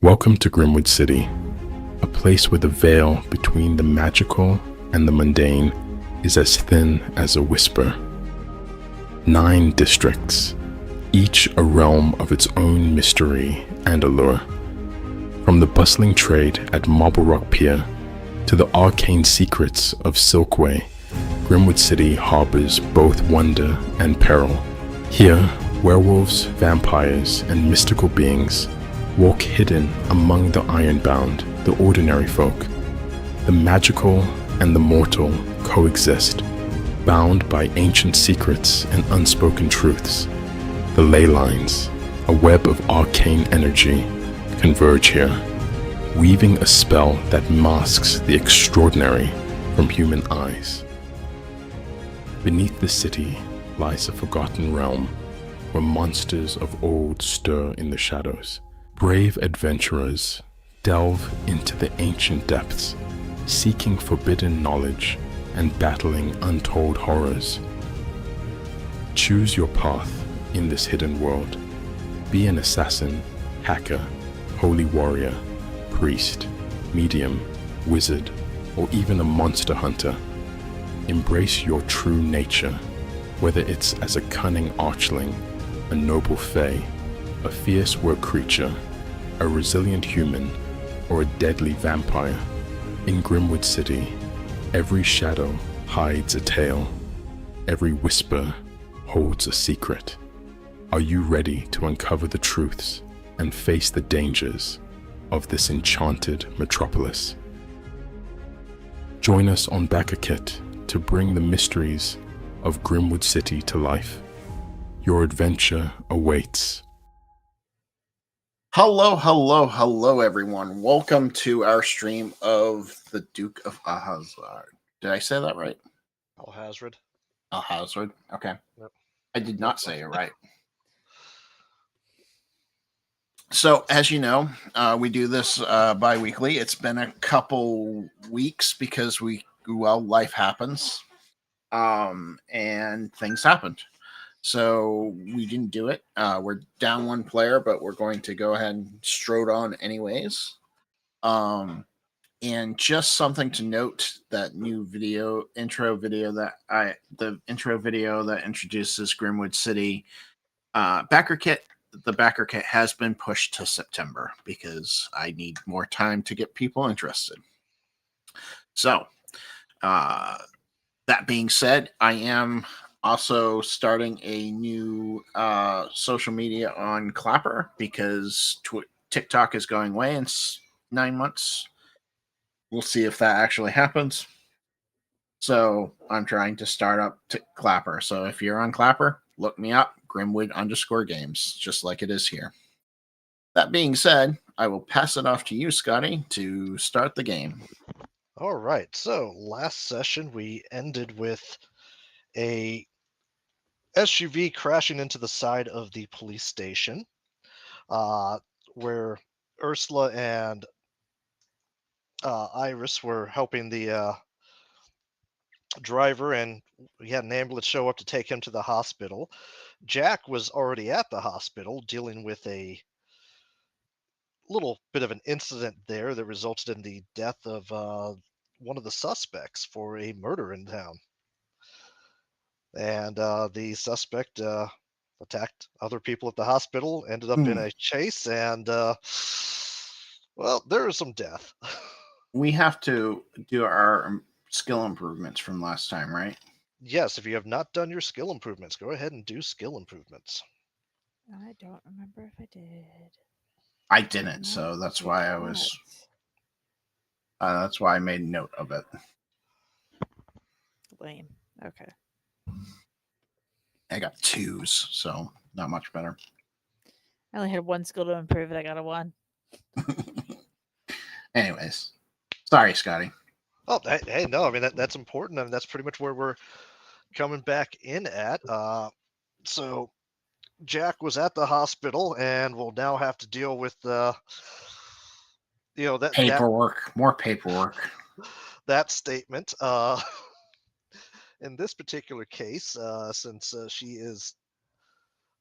Welcome to Grimwood City, a place where the veil between the magical and the mundane is as thin as a whisper. 9 districts, each a realm of its own mystery and allure. From the bustling trade at Marble Rock Pier to the arcane secrets of Silkway, Grimwood City harbors both wonder and peril. Here, werewolves, vampires, and mystical beings walk hidden among the ironbound, the ordinary folk. The magical and the mortal coexist, bound by ancient secrets and unspoken truths. The ley lines, a web of arcane energy, converge here, weaving a spell that masks the extraordinary from human eyes. Beneath the city lies a forgotten realm where monsters of old stir in the shadows. Brave adventurers delve into the ancient depths, seeking forbidden knowledge and battling untold horrors. Choose your path in this hidden world. Be an assassin, hacker, holy warrior, priest, medium, wizard, or even a monster hunter. Embrace your true nature, whether it's as a cunning archling, a noble fae, a fierce war creature, a resilient human, or a deadly vampire. In Grimwood City, every shadow hides a tale. Every whisper holds a secret. Are you ready to uncover the truths and face the dangers of this enchanted metropolis? Join us on BackerKit to bring the mysteries of Grimwood City to life. Your adventure awaits. Hello, everyone. Welcome to our stream of the Duke of Alhazard. Did I say that right? Alhazard. Alhazard. Okay. Yep. I did not say it right. So, as you know, we do this bi-weekly. It's been a couple weeks because life happens, and things happened. So we didn't do it. We're down 1 player, but we're going to go ahead and strode on anyways. And just something to note, that new intro video that introduces Grimwood City, BackerKit. The BackerKit has been pushed to September because I need more time to get people interested. So, that being said, I am also starting a new social media on Clapper because TikTok is going away in 9 months. We'll see if that actually happens. So I'm trying to start up Clapper. So if you're on Clapper, look me up, Grimwood_games, just like it is here. That being said, I will pass it off to you, Scotty, to start the game. All right. So last session we ended with a SUV crashing into the side of the police station, where Ursula and Iris were helping the driver, and we had an ambulance show up to take him to the hospital. Jack was already at the hospital dealing with a little bit of an incident there that resulted in the death of one of the suspects for a murder in town. And the suspect attacked other people at the hospital, ended up in a chase, and well, there was some death. We have to do our skill improvements from last time, right? Yes, if you have not done your skill improvements, go ahead and do skill improvements. I don't remember if I did. I didn't, so that's why I was. That's why I made note of it. Lame. Okay. I got 2s, so not much better. I only had 1 skill to improve it. I got a 1. Anyways, sorry, Scotty. Oh, hey, no, I mean that's important. I mean that's pretty much where we're coming back in at. So Jack was at the hospital and will now have to deal with that more paperwork. That statement. In this particular case, since she is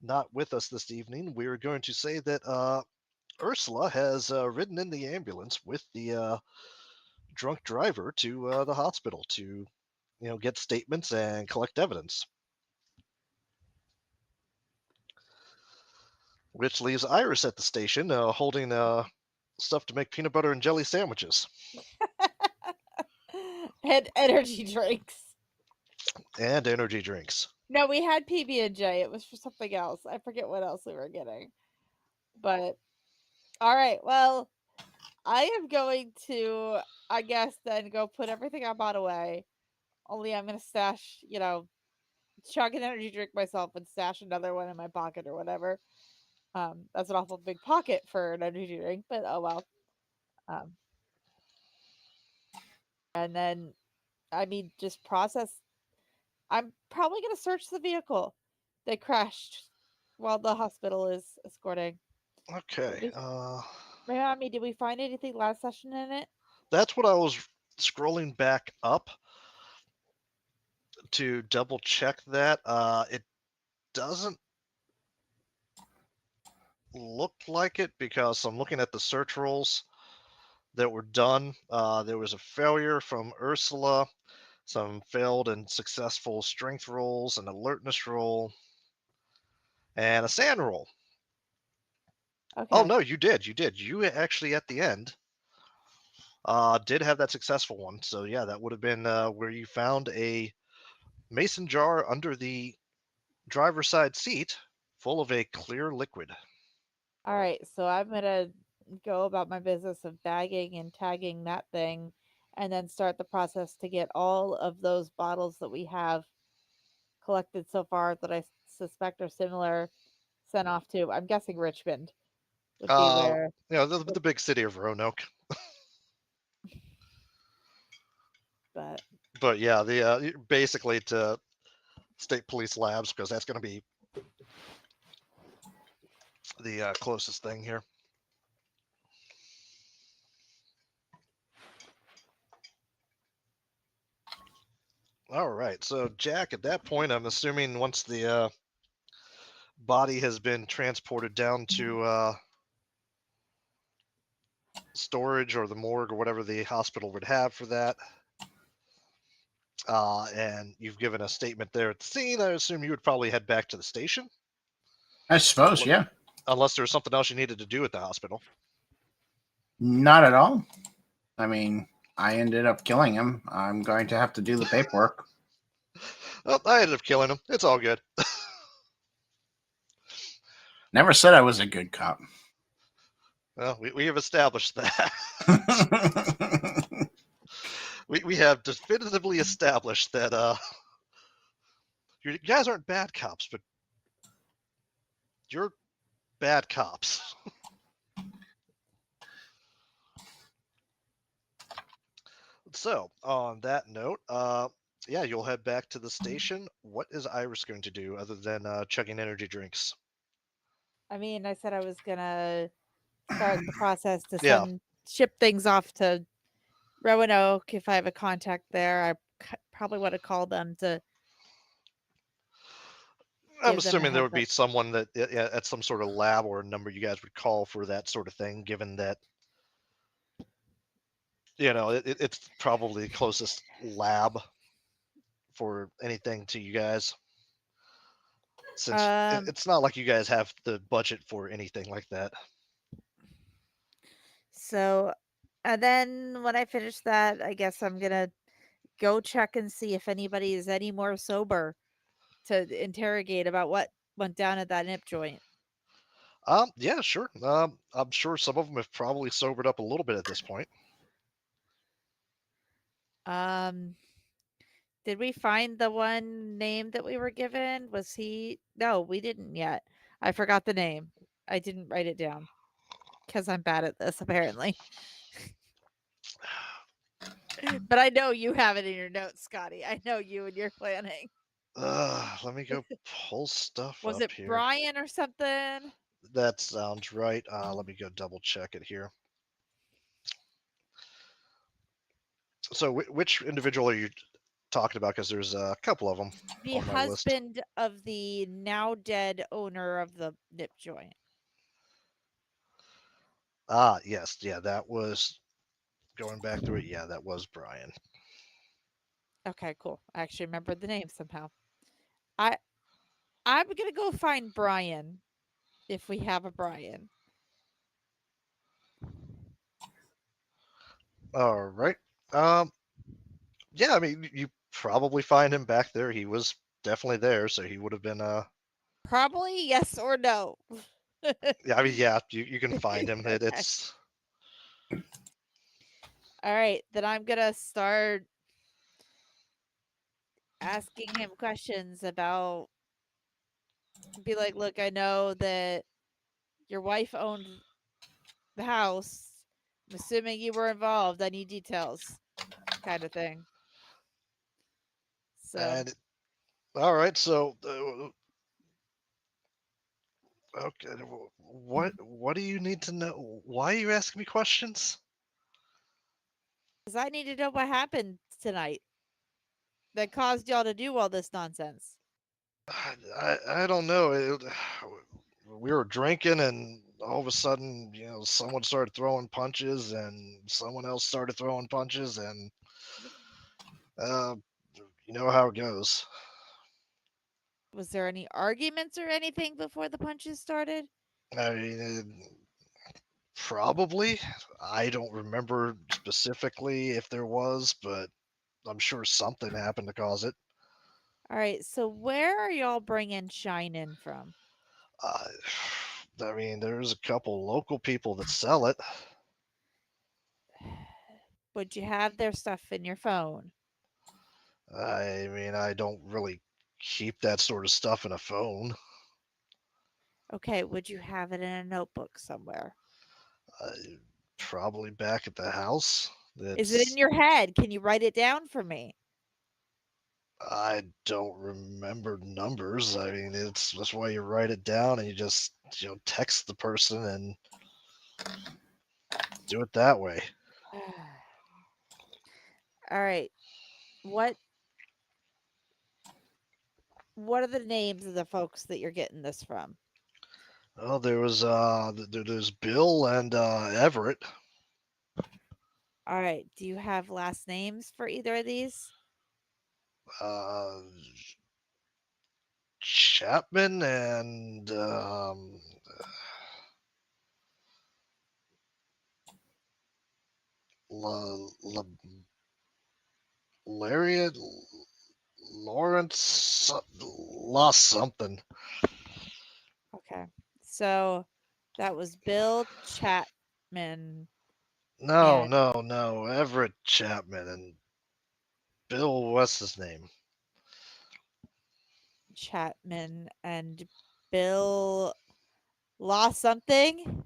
not with us this evening, we're going to say that Ursula has ridden in the ambulance with the drunk driver to the hospital to, get statements and collect evidence. Which leaves Iris at the station holding stuff to make peanut butter and jelly sandwiches And energy drinks. and energy drinks. No, we had PB&J. It was for something else. I forget what else we were getting. But all right, well, I am going to, I guess, then go put everything I bought away. Only I'm gonna stash, chug an energy drink myself and stash another one in my pocket or whatever. That's an awful big pocket for an energy drink, but oh well. Um, and then, I mean, just process. I'm probably gonna search the vehicle that crashed while the hospital is escorting. Okay. Remind me, did we find anything last session in it? That's what I was scrolling back up to double check that. It doesn't look like it because I'm looking at the search rolls that were done. There was a failure from Ursula, some failed and successful strength rolls, an alertness roll, and a sand roll. Okay. Oh no, you did. You actually at the end did have that successful one. So yeah, that would have been where you found a mason jar under the driver's side seat full of a clear liquid. All right, so I'm gonna go about my business of bagging and tagging that thing, and then start the process to get all of those bottles that we have collected so far that I suspect are similar sent off to. I'm guessing Richmond would be where. The big city of Roanoke. But yeah, the basically to state police labs because that's going to be the closest thing here. All right, so Jack, at that point, I'm assuming once the body has been transported down to storage or the morgue or whatever the hospital would have for that, and you've given a statement there at the scene, I assume you would probably head back to the station. I suppose, yeah. Unless there's something else you needed to do at the hospital. Not at all. I mean, I ended up killing him. I'm going to have to do the paperwork. Well, I ended up killing him. It's all good. Never said I was a good cop. Well, we have established that. we have definitively established that you guys aren't bad cops, but you're bad cops. So, on that note, yeah, you'll head back to the station. What is Iris going to do other than chugging energy drinks? I mean, I said I was gonna start the process to Yeah. ship things off to Roanoke if I have a contact there. I probably would have called them to. I'm give them a assuming there would heads be up. someone that at some sort of lab or a number you guys would call for that sort of thing, given that it's probably the closest lab for anything to you guys. Since it's not like you guys have the budget for anything like that. So, and then when I finish that, I guess I'm gonna go check and see if anybody is any more sober to interrogate about what went down at that nip joint. Yeah, sure. I'm sure some of them have probably sobered up a little bit at this point. Did we find the one name that we were given? Was he? No, we didn't yet. I forgot the name. I didn't write it down because I'm bad at this, apparently. But I know you have it in your notes, Scotty. I know you and your planning. Let me go pull stuff Was up it here. Brian or something? That sounds right. Let me go double check it here. So which individual are you talking about? Because there's a couple of them. The on my list. husband of the now dead owner of the nip joint. Yes, yeah, that was going back through it. Yeah, that was Brian. Okay, cool. I actually remembered the name somehow. I I'm gonna go find Brian if we have a Brian. All right. Yeah, I mean, you probably find him back there. He was definitely there, so he would have been. Probably yes or no. Yeah, I mean, yeah, you can find him. Okay. It's All right, then I'm gonna start asking him questions about. Be like, look, I know that your wife owned the house. I'm assuming you were involved. I need details, kind of thing. So and all right. So, okay, what do you need to know? Why are you asking me questions? because I need to know what happened tonight that caused y'all to do all this nonsense. I don't know. We were drinking, and all of a sudden, someone started throwing punches, and someone else started throwing punches, and uh, you know how it goes. Was there any arguments or anything before the punches started? I mean, probably. I don't remember specifically if there was, but I'm sure something happened to cause it. All right, so where are y'all bringing Shine in from? Uh, I mean, there's a couple local people that sell it. Would you have their stuff in your phone? I mean, I don't really keep that sort of stuff in a phone. Okay, would you have it in a notebook somewhere? Uh, Probably back at the house. Is it in your head? Can you write it down for me? I don't remember numbers. I mean, that's why you write it down and you just text the person and do it that way. All right. What are the names of the folks that you're getting this from? Well, there's Bill and Everett. All right. Do you have last names for either of these? Uh, Chapman and La, La, Lariat Lawrence lost something. Okay. So that was Bill Chapman No, and no. Everett Chapman and Bill. What's his name? Bill lost something.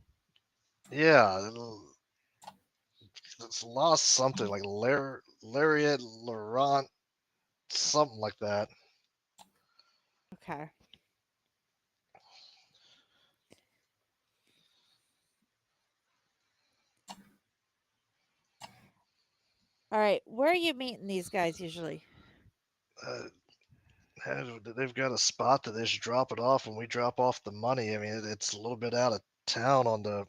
Yeah, it's lost something like Lariat Laurent, something like that. Okay. All right. Where are you meeting these guys usually? They've got a spot that they should drop it off, and we drop off the money. I mean, it's a little bit out of town on the,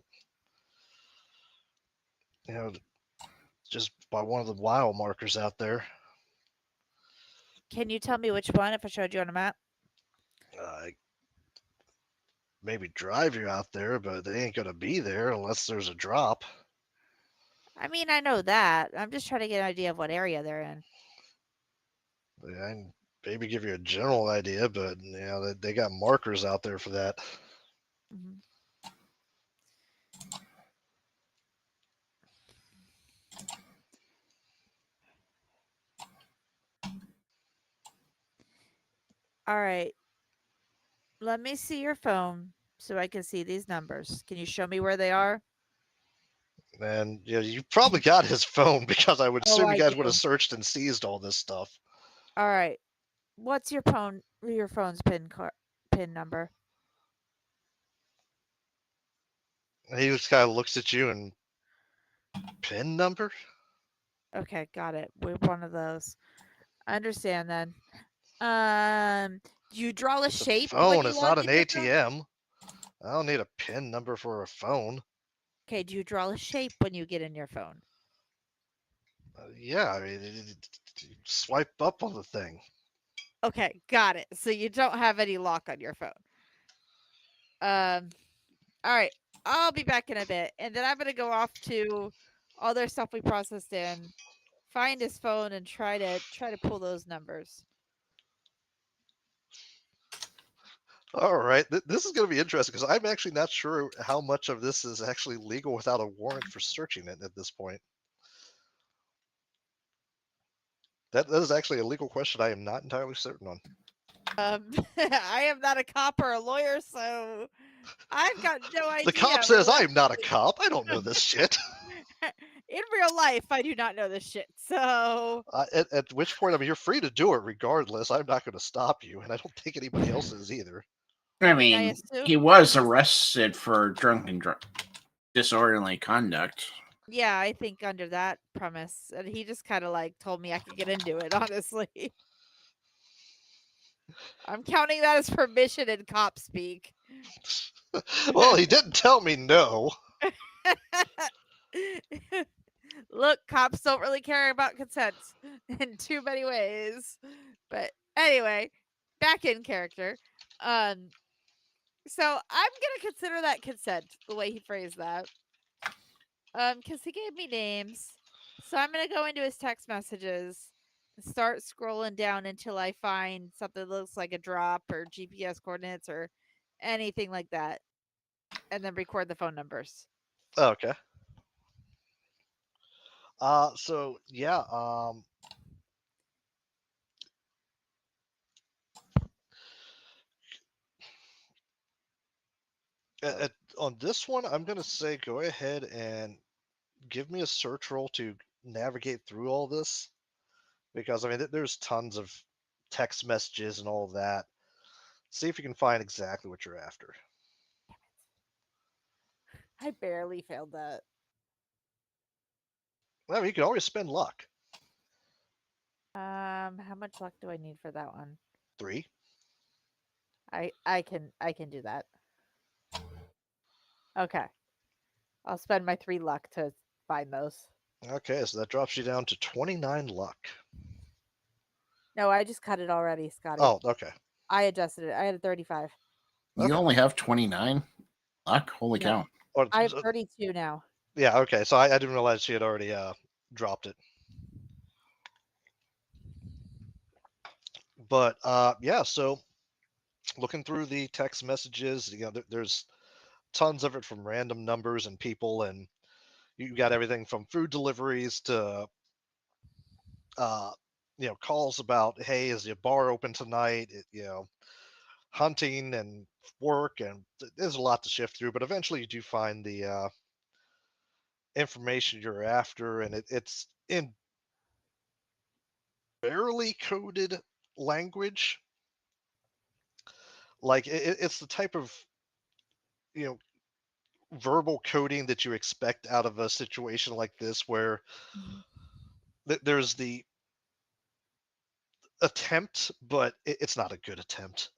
you know, just by one of the mile markers out there. Can you tell me which one if I showed you on a map? Maybe drive you out there, but they ain't gonna be there unless there's a drop. I mean, I know that. I'm just trying to get an idea of what area they're in. I can maybe give you a general idea, but they got markers out there for that. Mm-hmm. All right. Let me see your phone so I can see these numbers. Can you show me where they are? And you probably got his phone because I would Oh, assume you I guys would do. have searched and seized all this stuff. All right. What's your phone's pin number? And he just kind of looks at you and pin number. Okay, got it. We're one of those. I understand then. Do you draw a It's a shape when phone. you It's log not an into your phone? ATM. I don't need a pin number for a phone. Okay, do you draw a shape when you get in your phone? Yeah, I mean, swipe up on the thing. Okay, got it. So you don't have any lock on your phone. All right. I'll be back in a bit, and then I'm gonna go off to other stuff we processed in, find his phone, and try to pull those numbers. All right, this is going to be interesting because I'm actually not sure how much of this is actually legal without a warrant for searching it at this point. That is actually a legal question I am not entirely certain on. I am not a cop or a lawyer, so I've got no idea. The cop says I'm not a cop. I don't know this shit. In real life, I do not know this shit. So At which point, I mean, you're free to do it regardless. I'm not going to stop you, and I don't think anybody else is either. I mean, he was arrested for drunken disorderly conduct. Yeah, I think under that premise, and he just kind of like told me I could get into it. Honestly, I'm counting that as permission in cop speak. Well, he didn't tell me no. Look, cops don't really care about consent in too many ways. But anyway, back in character. So I'm gonna consider that consent, the way he phrased that. Because he gave me names. So I'm gonna go into his text messages and start scrolling down until I find something that looks like a drop or GPS coordinates or anything like that. And then record the phone numbers. Okay. So yeah, on this one, I'm gonna say go ahead and give me a search roll to navigate through all this, because I mean, there's tons of text messages and all that. See if you can find exactly what you're after. I barely failed that. Well, you can always spend luck. How much luck do I need for that one? 3. I can do that. Okay. I'll spend my 3 luck to find those. Okay, so that drops you down to 29 luck. No, I just cut it already, Scotty. Oh, okay. I adjusted it. I had a 35. You only have 29 luck? Holy Yeah. cow. I have 32 now. Yeah, okay. So I didn't realize she had already dropped it. But yeah, so looking through the text messages, there's tons of it from random numbers and people, and you got everything from food deliveries to calls about, hey, is your bar open tonight? Hunting and work, and there's a lot to shift through, but eventually you do find the information you're after, and it's in barely coded language. Like it's the type of you know verbal coding that you expect out of a situation like this, where there's the attempt, but it's not a good attempt.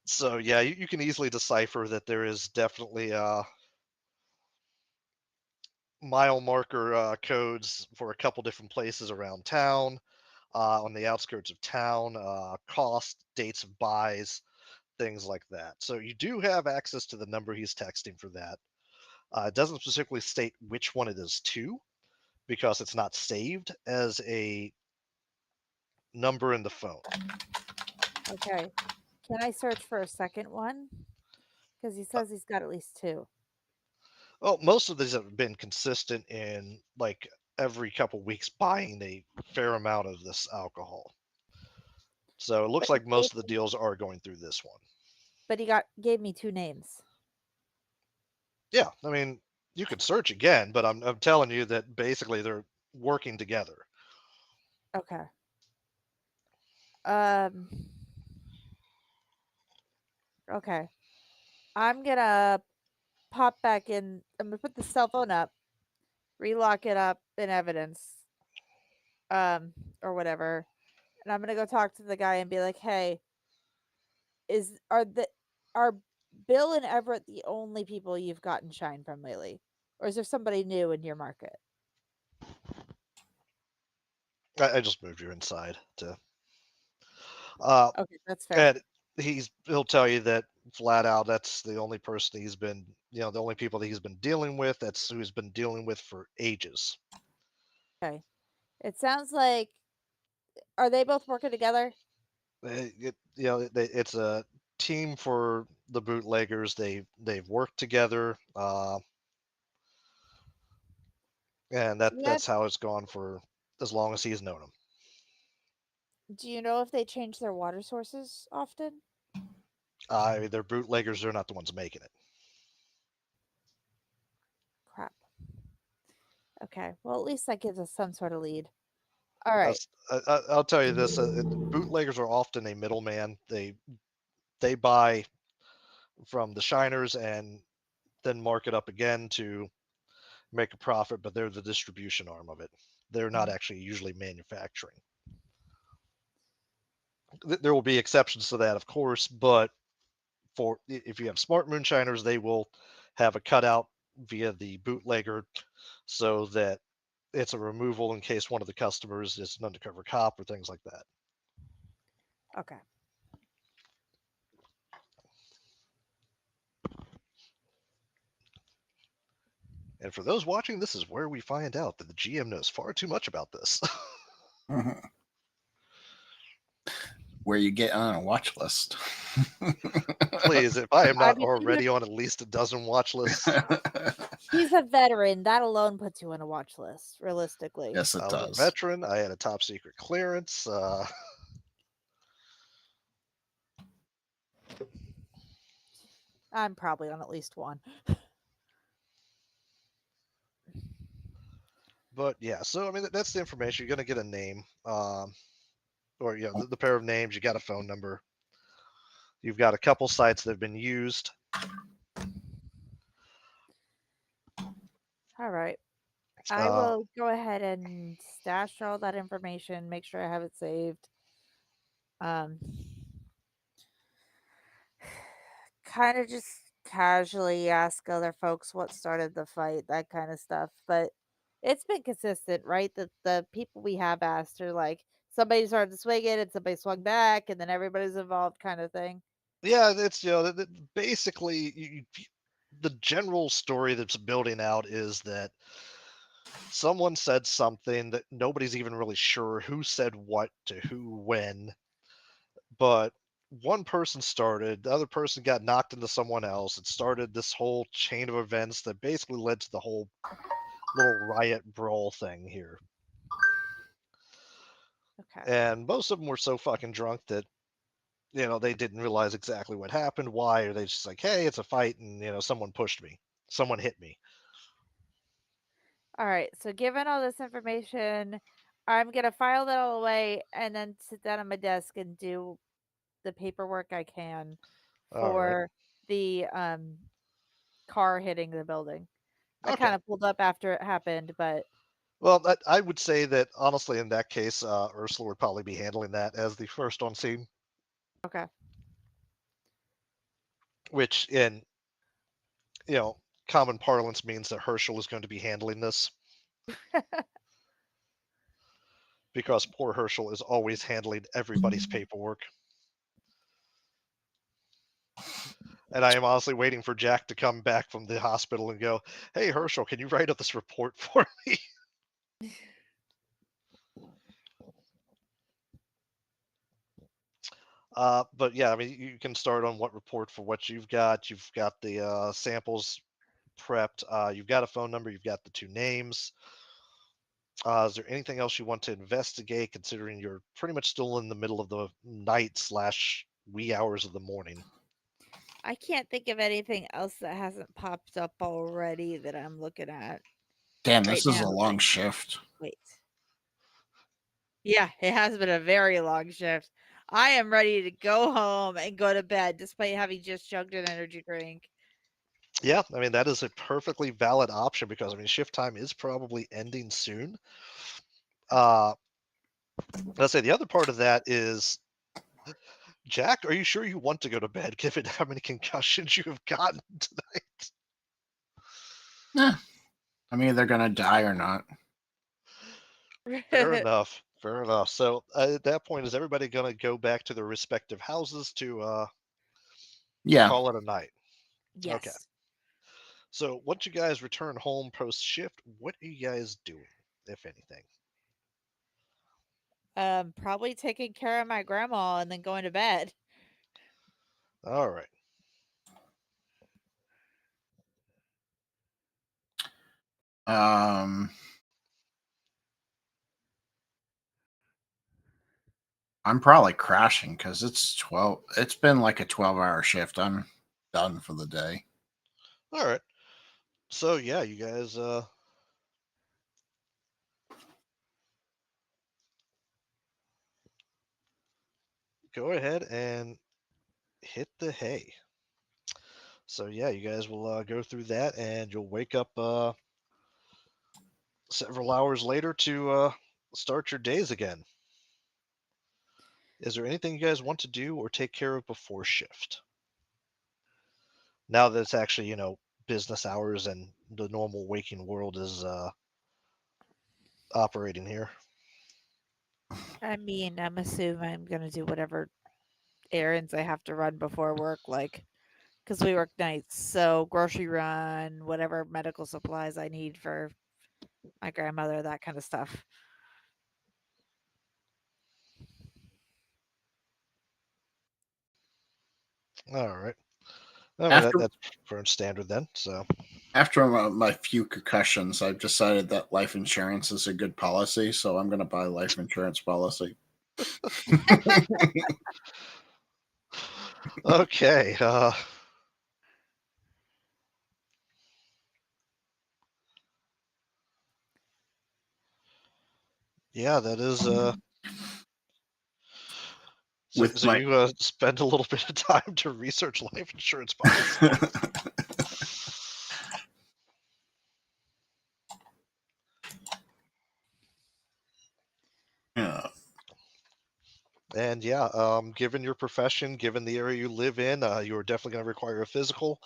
So yeah, you can easily decipher that there is definitely mile marker codes for a couple different places around town, on the outskirts of town, cost, dates of buys, things like that. So you do have access to the number he's texting for that. It doesn't specifically state which one it is to, because it's not saved as a number in the phone. Okay. Can I search for a second one? Because he says he's got at least 2. Well, most of these have been consistent in like every couple weeks buying a fair amount of this alcohol. So it looks like most of the deals are going through this one. But he gave me 2 names. Yeah, I mean, you could search again, but I'm telling you that basically they're working together. Okay. Okay. I'm gonna pop back in. I'm gonna put the cell phone up, relock it up in evidence, or whatever, and I'm gonna go talk to the guy and be like, "Hey, are Bill and Everett the only people you've gotten shine from lately? Or is there somebody new in your market? I just moved you inside to. Okay, that's fair. And he'll tell you that flat out that's the only person he's been, the only people that he's been dealing with. That's who he's been dealing with for ages. Okay. It sounds like, are they both working together? It's a team for the bootleggers. They've worked together, and Yeah. that's how it's gone for as long as he's known them. Do you know if they change their water sources often? I mean, they're bootleggers. They're not the ones making it. Crap. Okay. Well, at least that gives us some sort of lead. All right. I'll tell you this: bootleggers are often a middleman. They buy from the shiners and then mark it up again to make a profit, but they're the distribution arm of it. They're not actually usually manufacturing. There will be exceptions to that, of course, but for if you have smart moonshiners, they will have a cutout via the bootlegger so that it's a removal in case one of the customers is an undercover cop or things like that. Okay. And for those watching, this is where we find out that the GM knows far too much about this. Where you get on a watch list. Please, if I am I not mean, already on at least a dozen watch lists, he's a veteran. That alone puts you on a watch list, realistically. Yes, it I was a does. veteran. I had a top secret clearance. I'm probably on at least one. But yeah, so I mean that's the information. You're gonna get a name, or the pair of names. You got a phone number. You've got a couple sites that have been used. All right. I will go ahead and stash all that information, make sure I have it saved. Kind of just casually ask other folks what started the fight, that kind of stuff. But it's been consistent, right? That the people we have asked are like somebody started to swing it and somebody swung back, and then everybody's involved, kind of thing. Yeah, it's basically the general story that's building out is that someone said something that nobody's even really sure who said what to who when, but one person started, the other person got knocked into someone else. It started this whole chain of events that basically led to the whole little riot brawl thing here. Okay. And most of them were so fucking drunk that they didn't realize exactly what happened, why, or they just like, hey, it's a fight, and someone pushed me, someone hit me. All right. So, given all this information, I'm going to file that all away and then sit down at my desk and do the paperwork I can All right. for the car hitting the building. I Okay. kind of pulled up after it happened, but Well, I would say that honestly, in that case, Ursula would probably be handling that as the first on scene, okay. which in common parlance means that Herschel is going to be handling this because poor Herschel is always handling everybody's paperwork. And I am honestly waiting for Jack to come back from the hospital and go, "Hey, Herschel, can you write up this report for me?" But yeah, I mean, you can start on what report for what you've got. You've got the samples prepped. You've got a phone number. You've got the two names. Is there anything else you want to investigate, considering you're pretty much still in the middle of the night / wee hours of the morning? I can't think of anything else that hasn't popped up already that I'm looking at. Damn, right this is a now. long shift. Wait. Yeah, it has been a very long shift. I am ready to go home and go to bed despite having just chugged an energy drink. Yeah, I mean, that is a perfectly valid option because, I mean, shift time is probably ending soon. Let's say the other part of that is Jack, are you sure you want to go to bed given how many concussions you have gotten tonight? I'm either gonna die or not. Fair enough. Fair enough. So at that point, is everybody going to go back to their respective houses to Yeah. call it a night? Okay. Yes. So once you guys return home post shift, what are you guys doing, if anything? Probably taking care of my grandma and then going to bed. All right. I'm probably crashing because it's 12. It's been like a 12-hour shift. I'm done for the day. All right. So yeah, you guys go ahead and hit the hay. So yeah, you guys will go through that, and you'll wake up several hours later to start your days again. Is there anything you guys want to do or take care of before shift? Now that it's actually, business hours and the normal waking world is operating here. I mean, I'm assuming I'm gonna do whatever errands I have to run before work, like because we work nights. So grocery run, whatever medical supplies I need for my grandmother, that kind of stuff. All right. I mean, After that's pretty standard then. So, after my few concussions, I've decided that life insurance is a good policy, so I'm going to buy a life insurance policy. okay. Yeah, that is. So, With so my you spend a little bit of time to research life insurance policy. yeah. And yeah, given your profession, given the area you live in, you are definitely going to require a physical.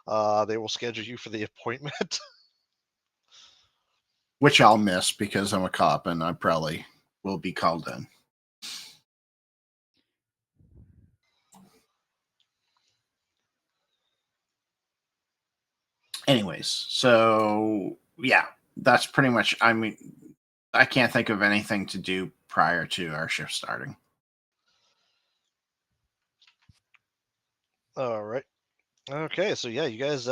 They will schedule you for the appointment. Which I'll miss because I'm a cop and I probably will be called in. Anyways, so yeah, that's pretty much. I mean, I can't think of anything to do prior to our shift starting. All right. Okay, so yeah, you guys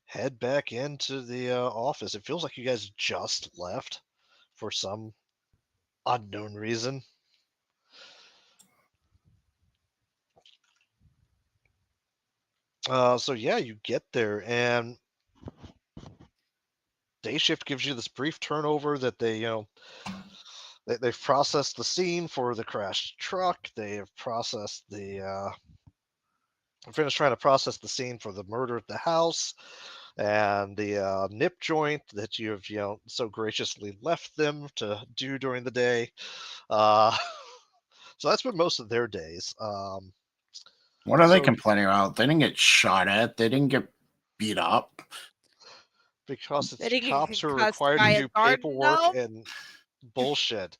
head back into the office. It feels like you guys just left for some unknown reason. So yeah, you get there, and day shift gives you this brief turnover that they've processed the scene for the crashed truck. They have processed finished trying to process the scene for the murder at the house and the nip joint that you have so graciously left them to do during the day. Uh, so that's been most of their days. What are they So complaining about? They didn't get shot at. They didn't get beat up. because They it's didn't get cops who are concussed required to by a do garden paperwork gnome. and bullshit,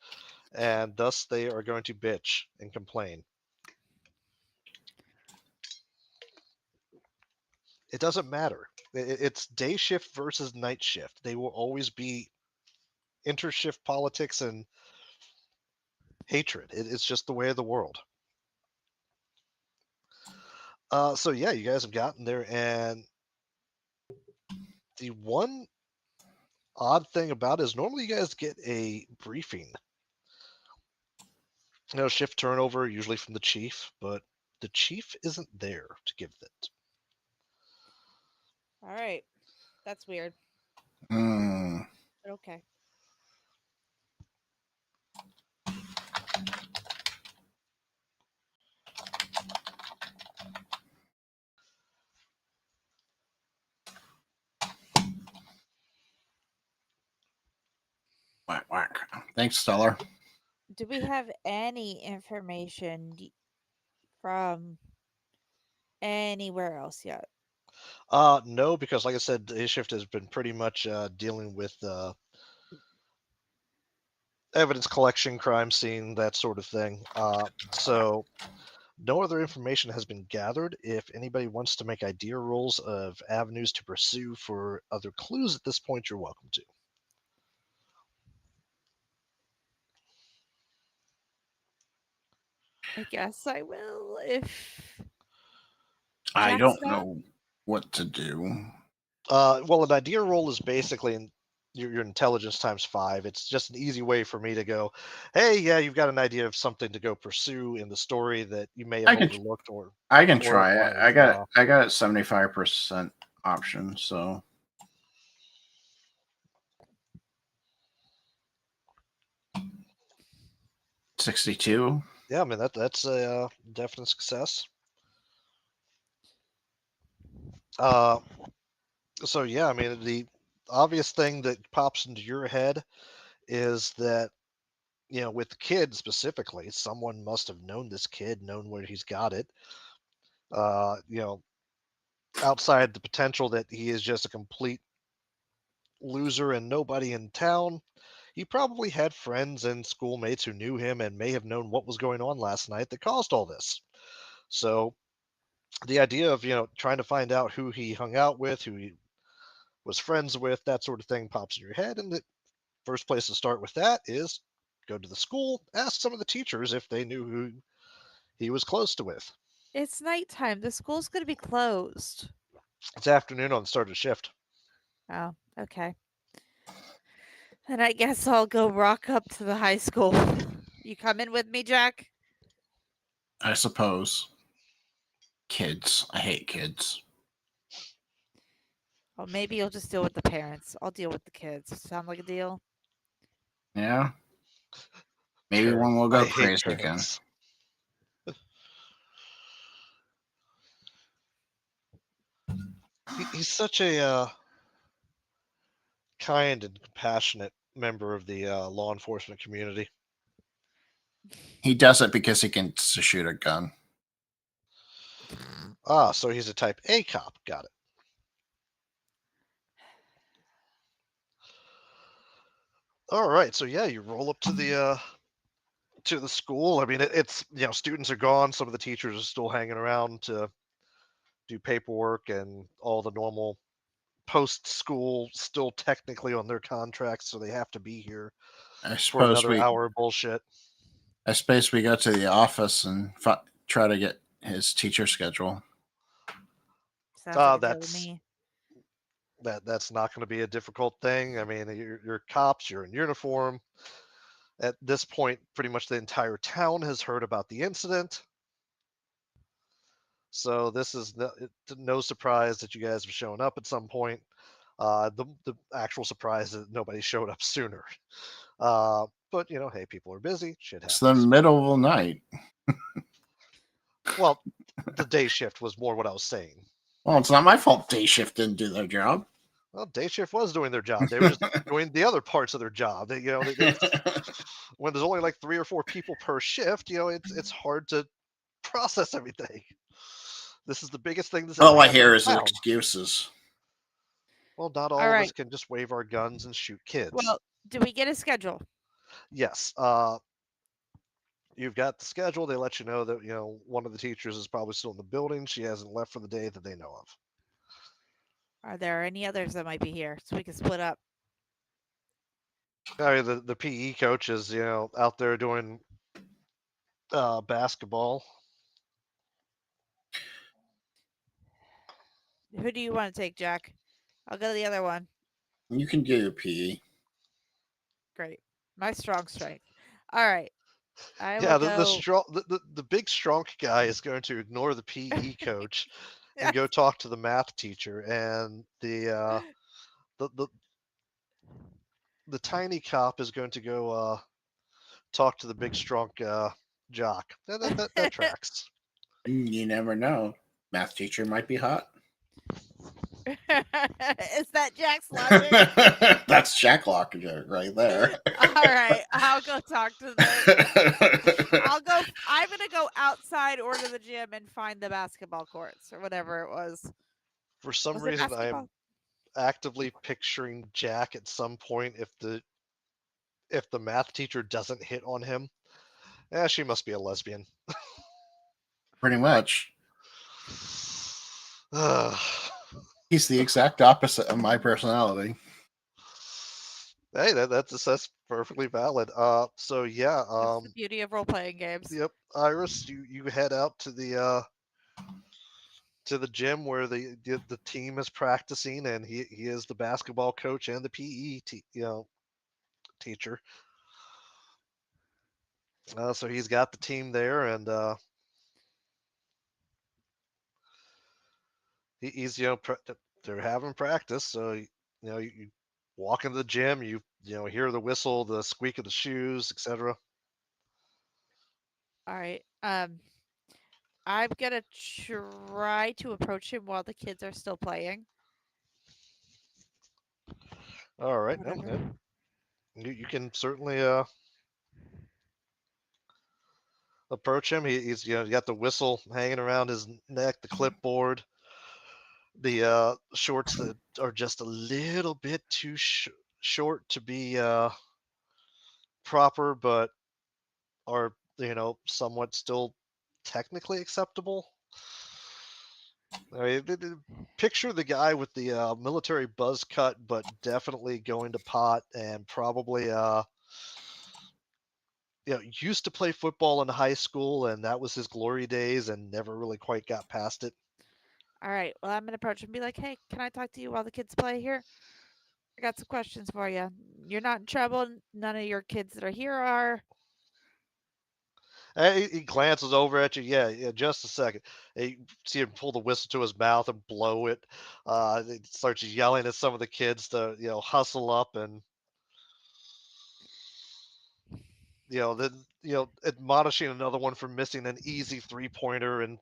and thus they are going to bitch and complain. It doesn't matter. It's day shift versus night shift. They will always be intershift politics and hatred. It's just the way of the world. So yeah, you guys have gotten there, and the one odd thing about it is normally you guys get a briefing. Shift turnover usually from the chief, but the chief isn't there to give it. All right, that's weird. Mm. But okay. Whack whack. Thanks, Stellar. Do we have any information from anywhere else yet? No, because like I said, day shift has been pretty much dealing with evidence collection, crime scene, that sort of thing. So no other information has been gathered. If anybody wants to make idea rolls of avenues to pursue for other clues at this point, you're welcome to. I guess I will if I Jack's don't not. know what to do. Well, an idea roll is basically your intelligence times 5. It's just an easy way for me to go, hey, yeah, you've got an idea of something to go pursue in the story that you may have I can overlooked or I can or try it. otherwise. I got it 75% option, so 62. Yeah, I mean that's a definite success. Uh, so yeah, I mean the obvious thing that pops into your head is that with the kid specifically, someone must have known this kid, known where he's got it. Uh, you know, outside the potential that he is just a complete loser and nobody in town, he probably had friends and schoolmates who knew him and may have known what was going on last night that caused all this. So the idea of trying to find out who he hung out with, who he was friends with, that sort of thing pops in your head, and the first place to start with that is go to the school, ask some of the teachers if they knew who he was close to with. It's nighttime. The school's going to be closed. It's afternoon on the start of shift. Oh, okay. Then I guess I'll go rock up to the high school. You coming with me, Jack? I suppose. Kids. I hate kids. Well, maybe you'll just deal with the parents. I'll deal with the kids. Sound like a deal? Yeah. Maybe Parents. one will I go hate crazy again. parents. He's such a kind and compassionate member of the law enforcement community. He does it because he can shoot a gun. So he's a type A cop. Got it. All right. So yeah, you roll up to the school. I mean, it's students are gone. Some of the teachers are still hanging around to do paperwork and all the normal post school, still technically on their contracts, so they have to be here I for suppose another hour of bullshit. we go to the office and try to get his teacher schedule. Sounds like a deal to That's me. that's not going to be a difficult thing. I mean, you're cops, you're in uniform. At this point, pretty much the entire town has heard about the incident. So this is no surprise that you guys have shown up at some point. The actual surprise is that nobody showed up sooner. But hey, people are busy. Shit It's the happens. middle of the night. Well, the day shift was more what I was saying. Well, it's not my fault day shift didn't do their job. Well, day shift was doing their job. They were just doing the other parts of their job. When there's only like 3 or 4 people per shift, it's hard to process everything. This is the biggest thing that's ever All I happened hear in is town. excuses. Well, not all All of right. us can just wave our guns and shoot kids. Well, do we get a schedule? Yes. You've got the schedule. They let you know that one of the teachers is probably still in the building. She hasn't left for the day that they know of. Are there any others that might be here so we can split up? I mean, the PE coach is out there doing basketball. Who do you want to take, Jack? I'll go to the other one. You can do PE. Great. My strong strength. All right. I Yeah, will the go. strong, the big strong guy is going to ignore the PE coach and go talk to the math teacher, and the tiny cop is going to go talk to the big strong jock. That tracks. You never know. Math teacher might be hot. Is that Jack's logic? That's Jack Locker right there. All right, I'll go talk to the. I'm gonna go outside or to the gym and find the basketball courts or whatever it was. For some Was it reason, I basketball? am actively picturing Jack at some point if the math teacher doesn't hit on him. She must be a lesbian. Pretty much. Ugh. He's the exact opposite of my personality. Hey, that's perfectly valid. So yeah, That's the beauty of role playing games. yep, Iris, you head out to the gym where the team is practicing, and he is the basketball coach and the teacher. So he's got the team there, and he's they're having practice. So you walk into the gym, you hear the whistle, the squeak of the shoes, etc. All right. I'm gonna try to approach him while the kids are still playing. All right, no, Whatever. you can certainly approach him. He's got the whistle hanging around his neck, the clipboard, the shorts that are just a little bit too short to be proper, but are somewhat still technically acceptable. I mean, picture the guy with the military buzz cut, but definitely going to pot and probably used to play football in high school, and that was his glory days, and never really quite got past it. All right. Well, I'm gonna approach him and be like, "Hey, can I talk to you while the kids play here? I got some questions for you. You're not in trouble. None of your kids that are here are." He glances over at you. Yeah, just a second. You see him pull the whistle to his mouth and blow it. He starts yelling at some of the kids to, hustle up and, then, admonishing another one for missing an easy 3-pointer and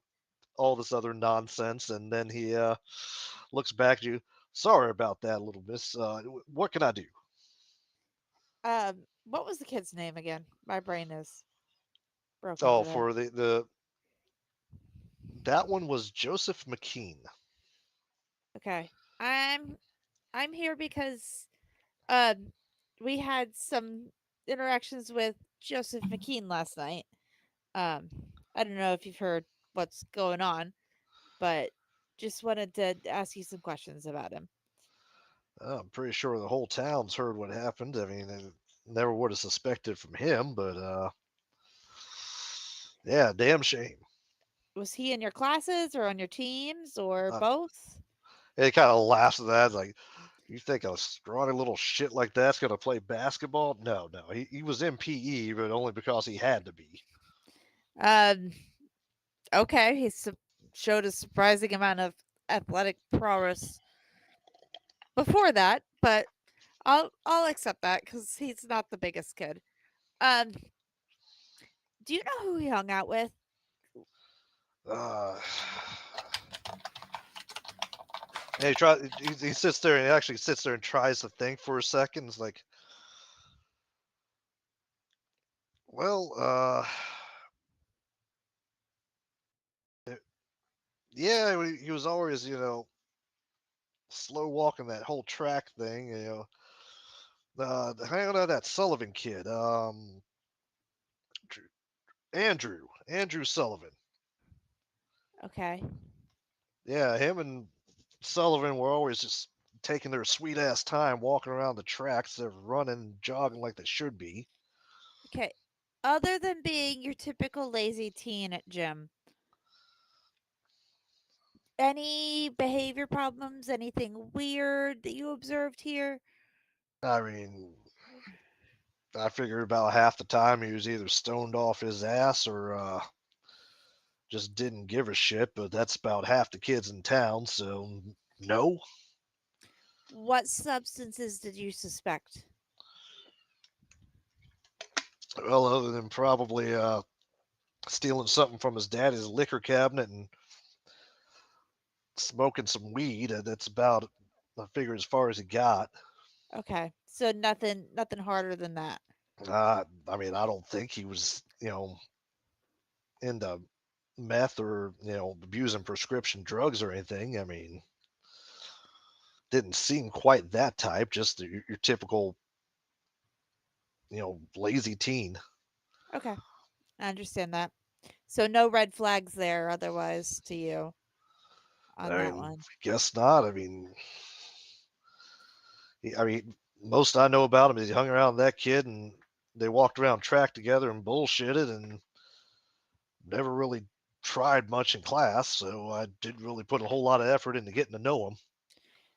all this other nonsense. And then he looks back at you. Sorry about that, little miss. What can I do? What was the kid's name again? My brain is broken Oh, today. for that one was Joseph McKean. Okay. I'm here because um we had some interactions with Joseph McKean last night. Um I don't know if you've heard what's going on, but just wanted to ask you some questions about him. I'm pretty sure the whole town's heard what happened. I mean, they never would have suspected from him, but yeah, damn shame. Was he in your classes or on your teams or Uh, both? he kind of laughs at that, like, you think a scrawny little shit like that's gonna play basketball? No, no, he was in PE, but only because he had to be. Um okay, showed a surprising amount of athletic prowess before that, but I'll accept that cuz he's not the biggest kid. Um do you know who he hung out with? Uh, and he sits there and he actually sits there and tries to think for a second. It's like, well, yeah, he was always, slow walking that whole track thing, hanging out that Sullivan kid, Dr- Andrew Sullivan. Okay. Yeah, him and Sullivan were always just taking their sweet ass time walking around the tracks. They're running, jogging like they should be. Okay. Other than being your typical lazy teen at gym, any behavior problems, anything weird that you observed here? I mean, I figured about half the time he was either stoned off his ass or just didn't give a shit. But that's about half the kids in town, so no. What substances did you suspect? Well, other than probably stealing something from his daddy's liquor cabinet and smoking some weed, and that's about, I figure, as far as he got. Okay. So nothing harder than that. I mean, I don't think he was, into meth or, abusing prescription drugs or anything. I mean, didn't seem quite that type, just your typical, lazy teen. Okay. I understand that. So no red flags there otherwise to you on I that mean, one. guess not. I mean, most I know about him is he hung around with that kid and they walked around track together and bullshitted and never really tried much in class. So I didn't really put a whole lot of effort into getting to know him.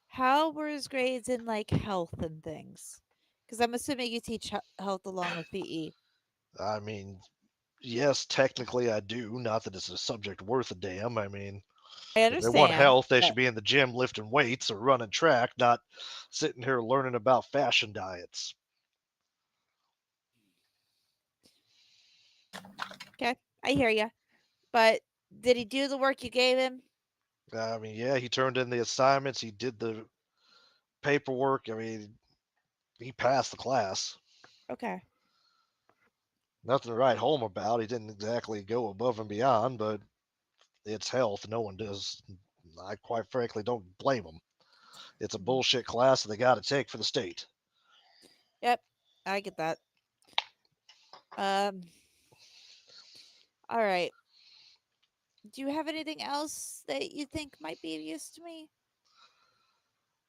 How were his grades in like health and things? Because I'm assuming you teach health along with PE. I mean, yes, technically I do. Not that it's a subject worth a damn. I mean, I if they want understand, health, they but should be in the gym lifting weights or running track, not sitting here learning about fashion diets. okay, I hear you. But did he do the work you gave him? I mean, yeah, he turned in the assignments, he did the paperwork. I mean, he passed the class. Okay. Nothing to write home about. He didn't exactly go above and beyond, but it's health. No one does. I quite frankly don't blame him. It's a Mhm. bullshit class that they got to take for the state. Yep, I get that. Um, all right. Do you have anything else that you think might be of use to me?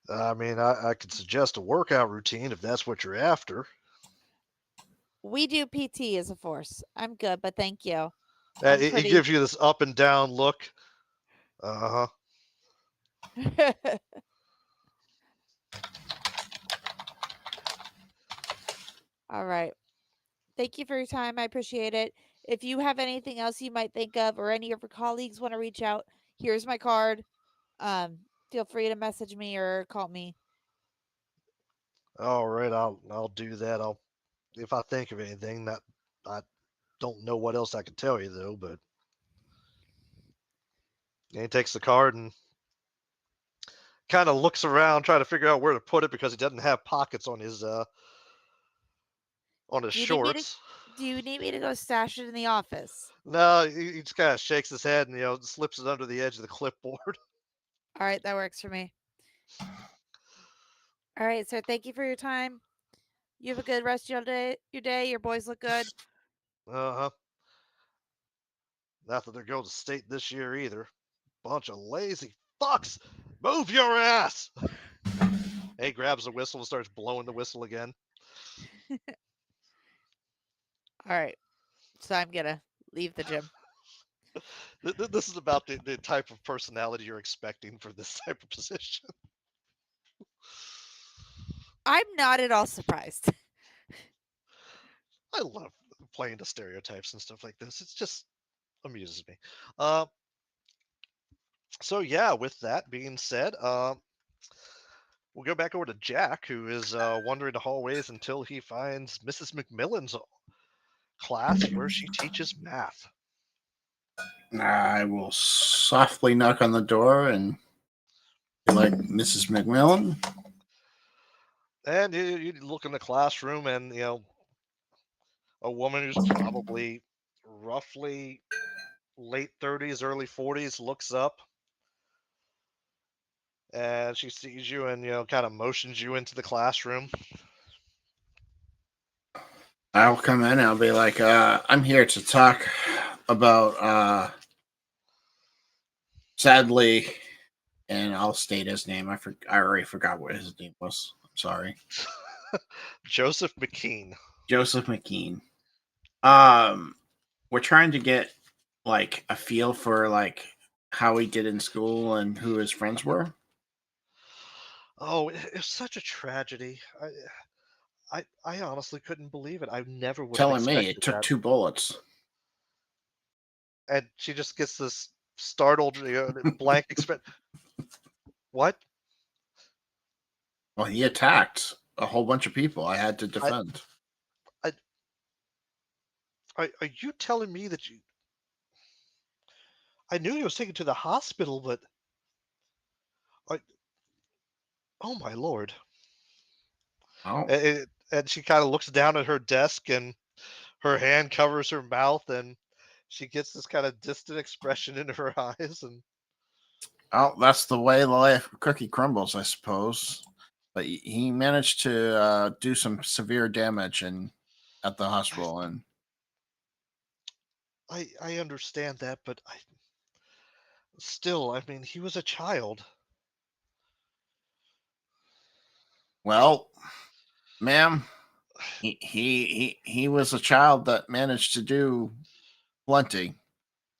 I mean, I could suggest a workout routine if that's what you're after. We do PT as a force. I'm good, but thank you. Uh, I'm he pretty. gives you this up and down look. Uh huh. All right. Thank you for your time. I appreciate it. If you have anything else you might think of or any of your colleagues want to reach out, here's my card. Um, feel free to message me or call me. All right, I'll do that. I'll if I think of anything. That I don't know what else I can tell you though. But he takes the card and kind of looks around, trying to figure out where to put it because he doesn't have pockets on his Do you need me to shorts. do you need me to go stash it in the office? No, he just kind of shakes his head and slips it under the edge of the clipboard. All right, that works for me. All right, sir. Thank you for your time. You have a good rest of your day. Your boys look good. Uh huh. Not that they're going to state this year either. Bunch of lazy fucks. Move your ass. He grabs the whistle and starts blowing the whistle again. All right. So I'm gonna leave the gym. This is about the type of personality you're expecting for this type of position. I'm not at all surprised. I love playing the stereotypes and stuff like this. It's just amuses me. Uh, so yeah, with that being said, we'll go back over to Jack, who is wandering the hallways until he finds Mrs. McMillan's class where she teaches math. I will softly knock on the door and be like, Mrs. McMillan. And you look in the classroom, and a woman who's probably roughly late 30s, early 40s looks up, and she sees you and kind of motions you into the classroom. I'll come in and I'll be like, I'm here to talk about, sadly, and I'll state his name. I already forgot what his name was. I'm sorry. Joseph McKean. Joseph McKean. We're trying to get like a feel for like how he did in school and who his friends were. Oh, it's such a tragedy. I honestly couldn't believe it. I never would have Telling me it expected took that. 2 bullets. And she just gets this startled, blank expression. What? Well, he attacked a whole bunch of people. I had to I, defend. I, are you telling me that you? I knew he was taken to the hospital, but Oh my lord. Oh, And she kind of looks down at her desk, and her hand covers her mouth, and she gets this kind of distant expression in her eyes. And oh, that's the way the life cookie crumbles, I suppose. But he managed to do some severe damage at the hospital, and I understand that, but still, I mean, he was a child. well, ma'am, he was a child that managed to do plenty.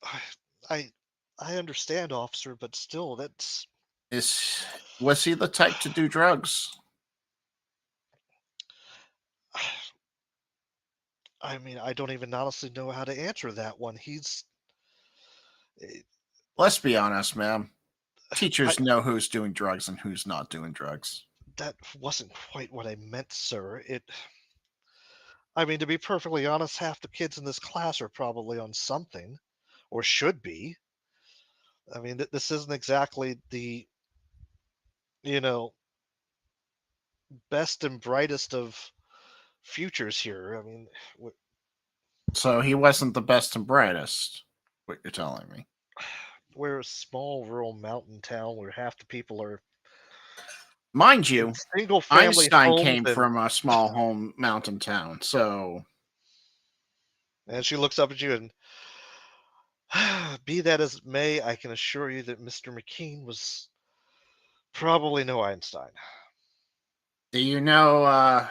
I I I understand, officer, but still, that's. Is Was he the type to do drugs? I mean, I don't even honestly know how to answer that one. He's. eh, Let's be honest, ma'am. I Teachers know who's doing drugs and who's not doing drugs. That wasn't quite what I meant, sir. I mean, to be perfectly honest, half the kids in this class are probably on something, or should be. I mean, this isn't exactly the, you know, best and brightest of futures here. I mean, So he wasn't the best and brightest. What you're telling me? we're a small rural mountain town where half the people are Mind in you, single family Einstein homes, came from a small home mountain town. So and she looks up at you and, be that as it may, I can assure you that Mr. McKean was probably no Einstein. do you know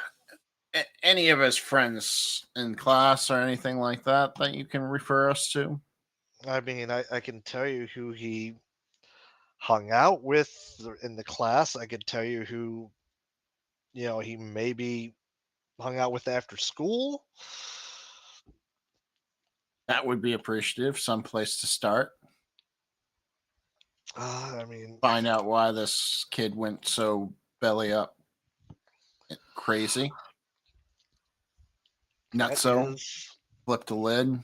any of his friends in class or anything like that that you can refer us to? I mean, I can tell you who he hung out with in the class. I could tell you who, he maybe hung out with after school. That would be appreciative. Some place to start. I mean, Find out why this kid went so belly up crazy. Not that so. is. Flipped the lid.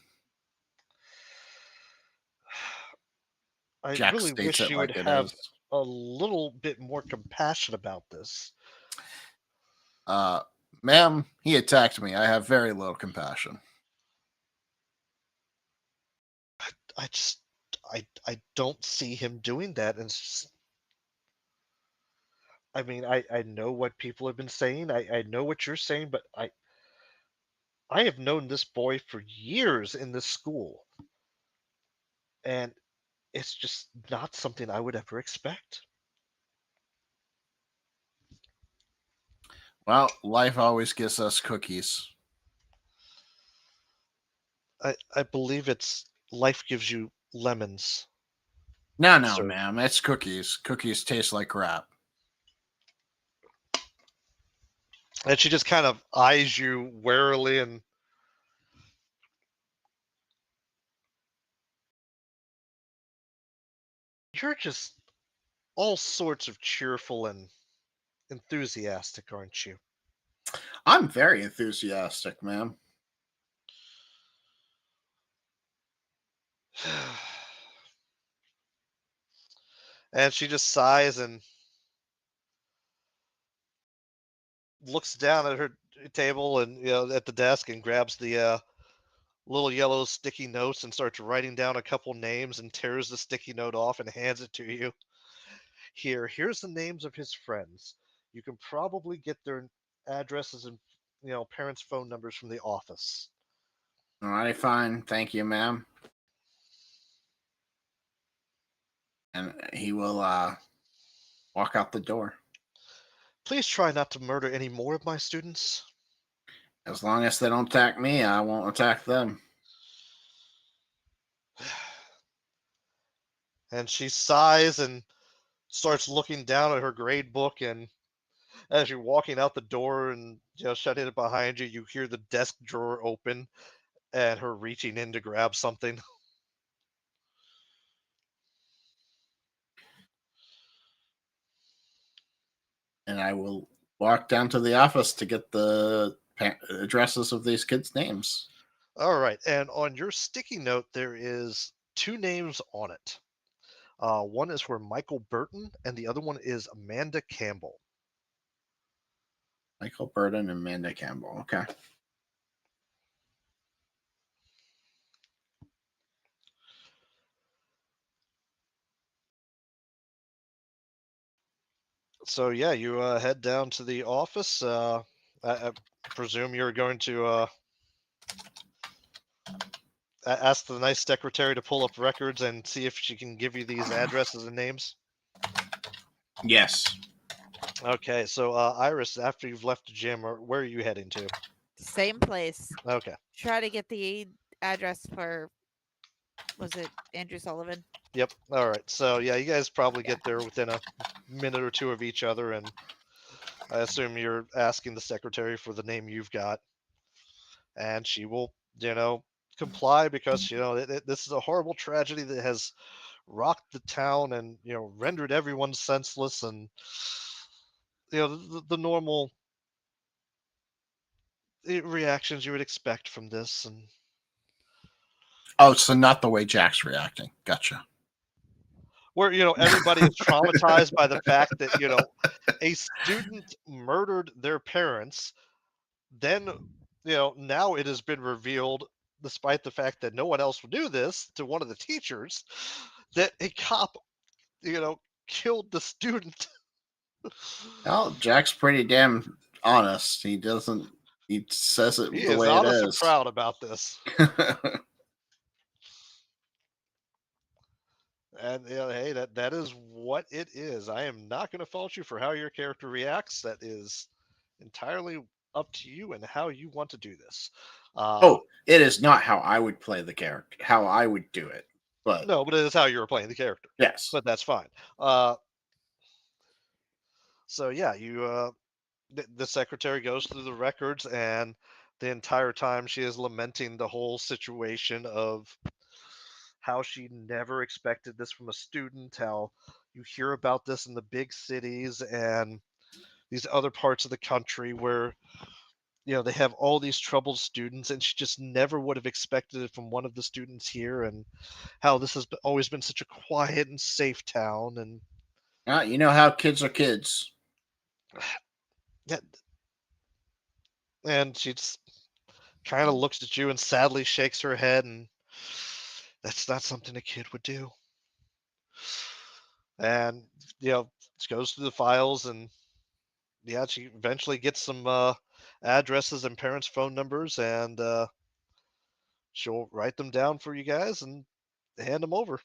I Jack really states wish it you would like it have is. a little bit more compassion about this. Uh, Ma'am, he attacked me. I have very little compassion. I just, I don't see him doing that. And I mean, I know what people have been saying. I know what you're saying, but I have known this boy for years in this school, and it's just not something I would ever expect. Well, life always gives us cookies. I believe it's life gives you lemons, No, no, sir. ma'am. It's cookies. Cookies taste like crap. And she just kind of eyes you warily, and you're just all sorts of cheerful and enthusiastic, aren't you? I'm very enthusiastic, ma'am. And she just sighs and looks down at her table and at the desk and grabs the little yellow sticky notes and starts writing down a couple names and tears the sticky note off and hands it to you. Here's the names of his friends. You can probably get their addresses and parents' phone numbers from the office. All right, fine. Thank you, ma'am. And he will walk out the door. Please try not to murder any more of my students. As long as they don't attack me, I won't attack them. And she sighs and starts looking down at her grade book. And as you're walking out the door and shutting it behind you, you hear the desk drawer open and her reaching in to grab something. And I will walk down to the office to get the addresses of these kids' names. All right, and on your sticky note there is two names on it. One is for Michael Burton, and the other one is Amanda Campbell. Michael Burton and Amanda Campbell. Okay. So yeah, you head down to the office. I presume you're going to ask the nice secretary to pull up records and see if she can give you these addresses and names. Yes. Okay, so Iris, after you've left the gym, where are you heading to? Same place. Okay. Try to get the address for, was it Andrew Sullivan? Yep. All right. So yeah, you guys probably Yeah. get there within a minute or two of each other, and I assume you're asking the secretary for the name you've got, and she will, comply because this is a horrible tragedy that has rocked the town and rendered everyone senseless, and the normal reactions you would expect from this. And Oh, so not the way Jack's reacting. Gotcha. where everybody is traumatized by the fact that a student murdered their parents, then now it has been revealed, despite the fact that no one else knew this, to one of the teachers, that a cop killed the student. Well, Jack's pretty damn honest. He doesn't. He says it He the is way it honest and is. proud about this. And hey, that is what it is. I am not going to fault you for how your character reacts. That is entirely up to you and how you want to do this. It is not how I would play the character. How I would do it. But no, but it is how you were playing the character. yes. But that's fine. So yeah, the secretary goes through the records, and the entire time she is lamenting the whole situation of how she never expected this from a student, how you hear about this in the big cities and these other parts of the country where they have all these troubled students, and she just never would have expected it from one of the students here, and how this has always been such a quiet and safe town. And you know how kids are kids. yeah, and she just kind of looks at you and sadly shakes her head, and that's not something a kid would do. And she goes through the files, and yeah, she eventually gets some addresses and parents' phone numbers, and she'll write them down for you guys and hand them over.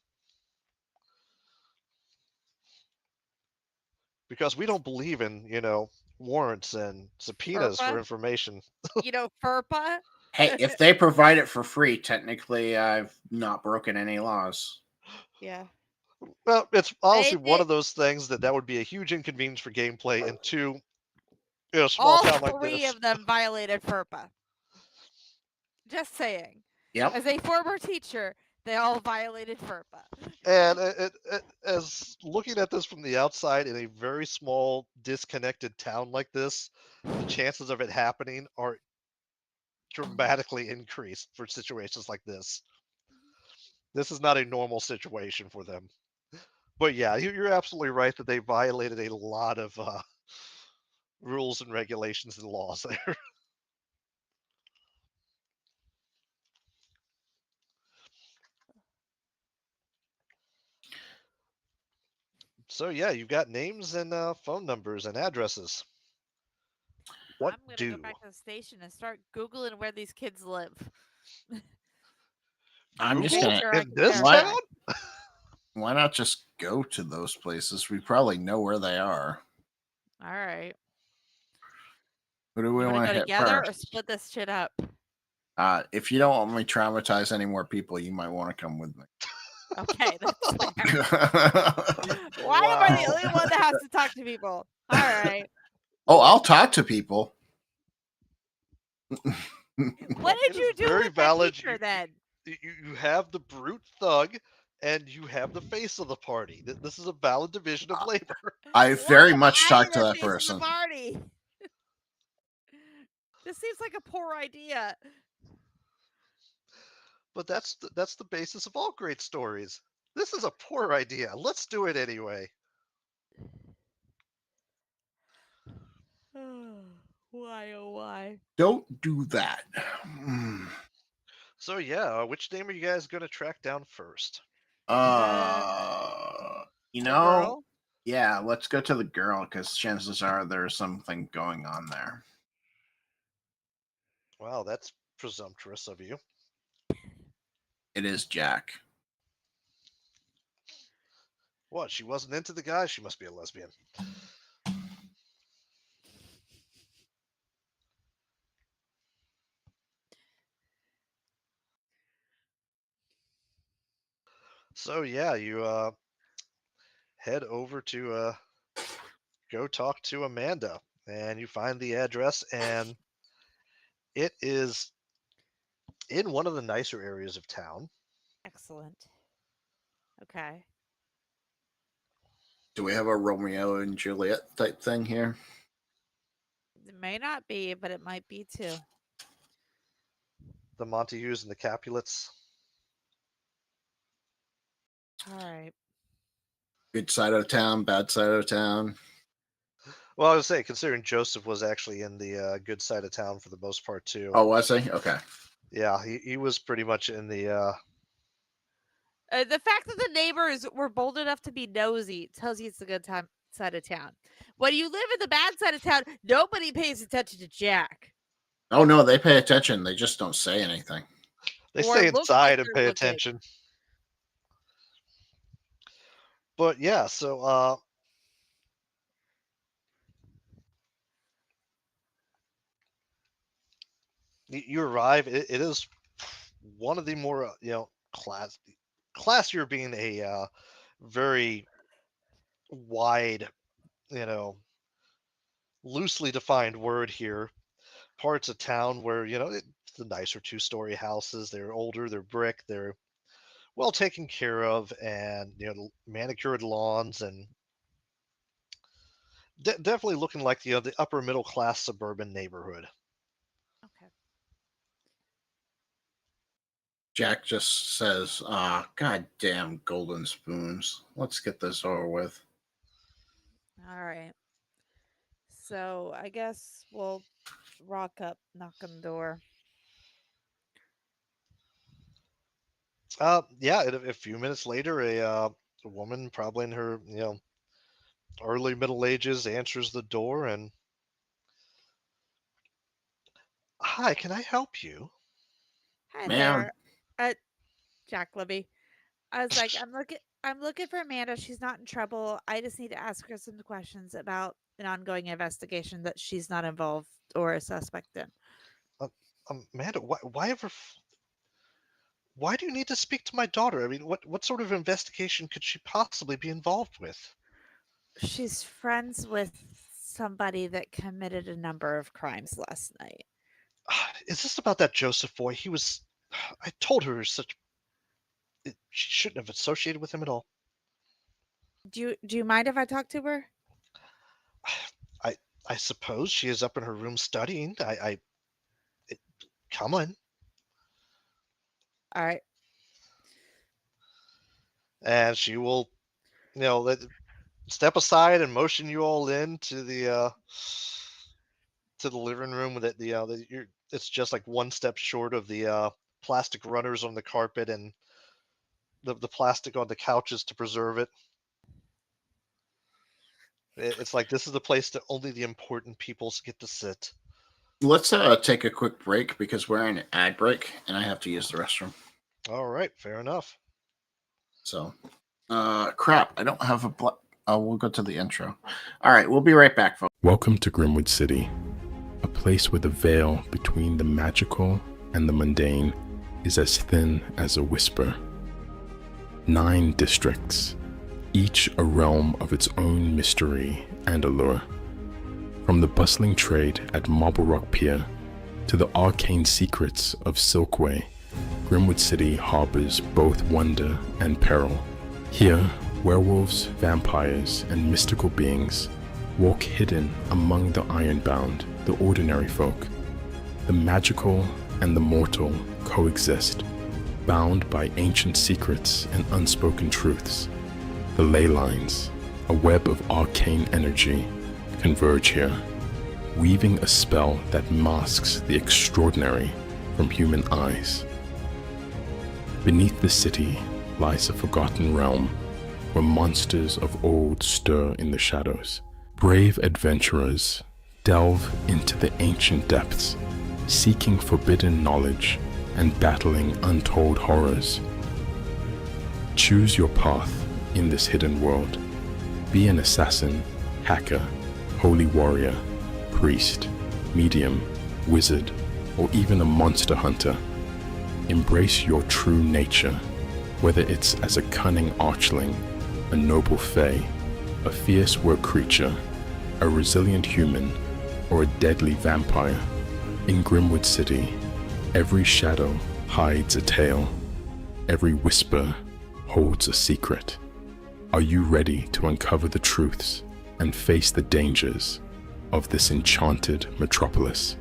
Because we don't believe in, warrants and subpoenas for FERPA? information. FERPA? Hey, if they provide it for free, technically I've not broken any laws. Yeah. Well, it's honestly They- one of those things that would be a huge inconvenience for gameplay, and two, in a small All town like three this. of them violated FERPA. Just saying. Yep. As a former teacher, they all violated FERPA. And as looking at this from the outside in a very small, disconnected town like this, the chances of it happening are dramatically increased for situations like this. This is not a normal situation for them. But yeah, you're absolutely right that they violated a lot of rules and regulations and laws there. So yeah, you've got names and phone numbers and addresses. What I'm gonna do? go back to the station and start Googling where these kids live. I'm just Google gonna. in this Why- town? Why not just go to those places? We probably know where they are. All right. Who do we You want want to to go hit together or first? split this shit up? If you don't want me to traumatize any more people, you might want to come with me. Okay, that's fair. Why am I the only one that has to talk to people? All right. Oh, I'll talk to people. What did It you is do very with valid. that teacher then? You have the brute thug, and you have the face of the party. This is a valid division of labor. I very Why much am talked I to the that face of the person. party? This seems like a poor idea. But that's the basis of all great stories. This is a poor idea. Let's do it anyway. Why, oh, why? Don't do that. So yeah, which name are you guys going to track down first? You The know, girl? yeah, let's go to the girl because chances are there's something going on there. Wow, that's presumptuous of you. It is Jack. What, she wasn't into the guy? She must be a lesbian. So yeah, you head over to go talk to Amanda, and you find the address, and it is in one of the nicer areas of town. Excellent. Okay. Do we have a Romeo and Juliet type thing here? It may not be, but it might be too. The Montagues and the Capulets. All right. Good side of town, bad side of town. Well, I was saying, considering Joseph was actually in the good side of town for the most part too. Oh, was he? Okay. Yeah, he was pretty much in the. The fact that the neighbors were bold enough to be nosy tells you it's a good side of town. When you live in the bad side of town, nobody pays attention to Jack. Oh no, they pay attention. They just don't say anything. They Or stay look inside like and they're pay looking. attention. But yeah, so you arrive. It is one of the more classier being a very wide, loosely defined word here. Parts of town where it's the nicer two-story houses. They're older. They're brick. They're well taken care of, and manicured lawns, and definitely looking like the upper middle class suburban neighborhood. Okay. Jack just says, God damn golden spoons. Let's get this over with. All right. So I guess we'll rock up, knock on the door. Yeah. A few minutes later, a woman, probably in her early middle ages, answers the door and, "Hi, can I help you?" Hi Ma'am. there. Jack Libby. I was like, I'm looking for Amanda. She's not in trouble. I just need to ask her some questions about an ongoing investigation that she's not involved or a suspect in. Amanda, why do you need to speak to my daughter? I mean, what sort of investigation could she possibly be involved with? She's friends with somebody that committed a number of crimes last night. Is this about that Joseph boy? I told her she shouldn't have associated with him at all. Do you mind if I talk to her? I suppose she is up in her room studying. Come on. All right. And she will, step aside and motion you all into the living room. It's just like one step short of the plastic runners on the carpet and the plastic on the couches to preserve it. It's like this is the place that only the important people get to sit. Let's take a quick break because we're in an ad break and I have to use the restroom. All right, fair enough. So, crap, I don't have we'll go to the intro. All right, we'll be right back, folks. Welcome to Grimwood City, a place where the veil between the magical and the mundane is as thin as a whisper. 9 districts, each a realm of its own mystery and allure. From the bustling trade at Marble Rock Pier to the arcane secrets of Silkway, Grimwood City harbors both wonder and peril. Here, werewolves, vampires, and mystical beings walk hidden among the ironbound, the ordinary folk. The magical and the mortal coexist, bound by ancient secrets and unspoken truths. The ley lines, a web of arcane energy, converge here, weaving a spell that masks the extraordinary from human eyes. Beneath the city lies a forgotten realm where monsters of old stir in the shadows. Brave adventurers delve into the ancient depths, seeking forbidden knowledge and battling untold horrors. Choose your path in this hidden world. Be an assassin, hacker, holy warrior, priest, medium, wizard, or even a monster hunter. Embrace your true nature, whether it's as a cunning archling, a noble fae, a fierce war creature, a resilient human, or a deadly vampire. In Grimwood City, every shadow hides a tale. Every whisper holds a secret. Are you ready to uncover the truths and face the dangers of this enchanted metropolis?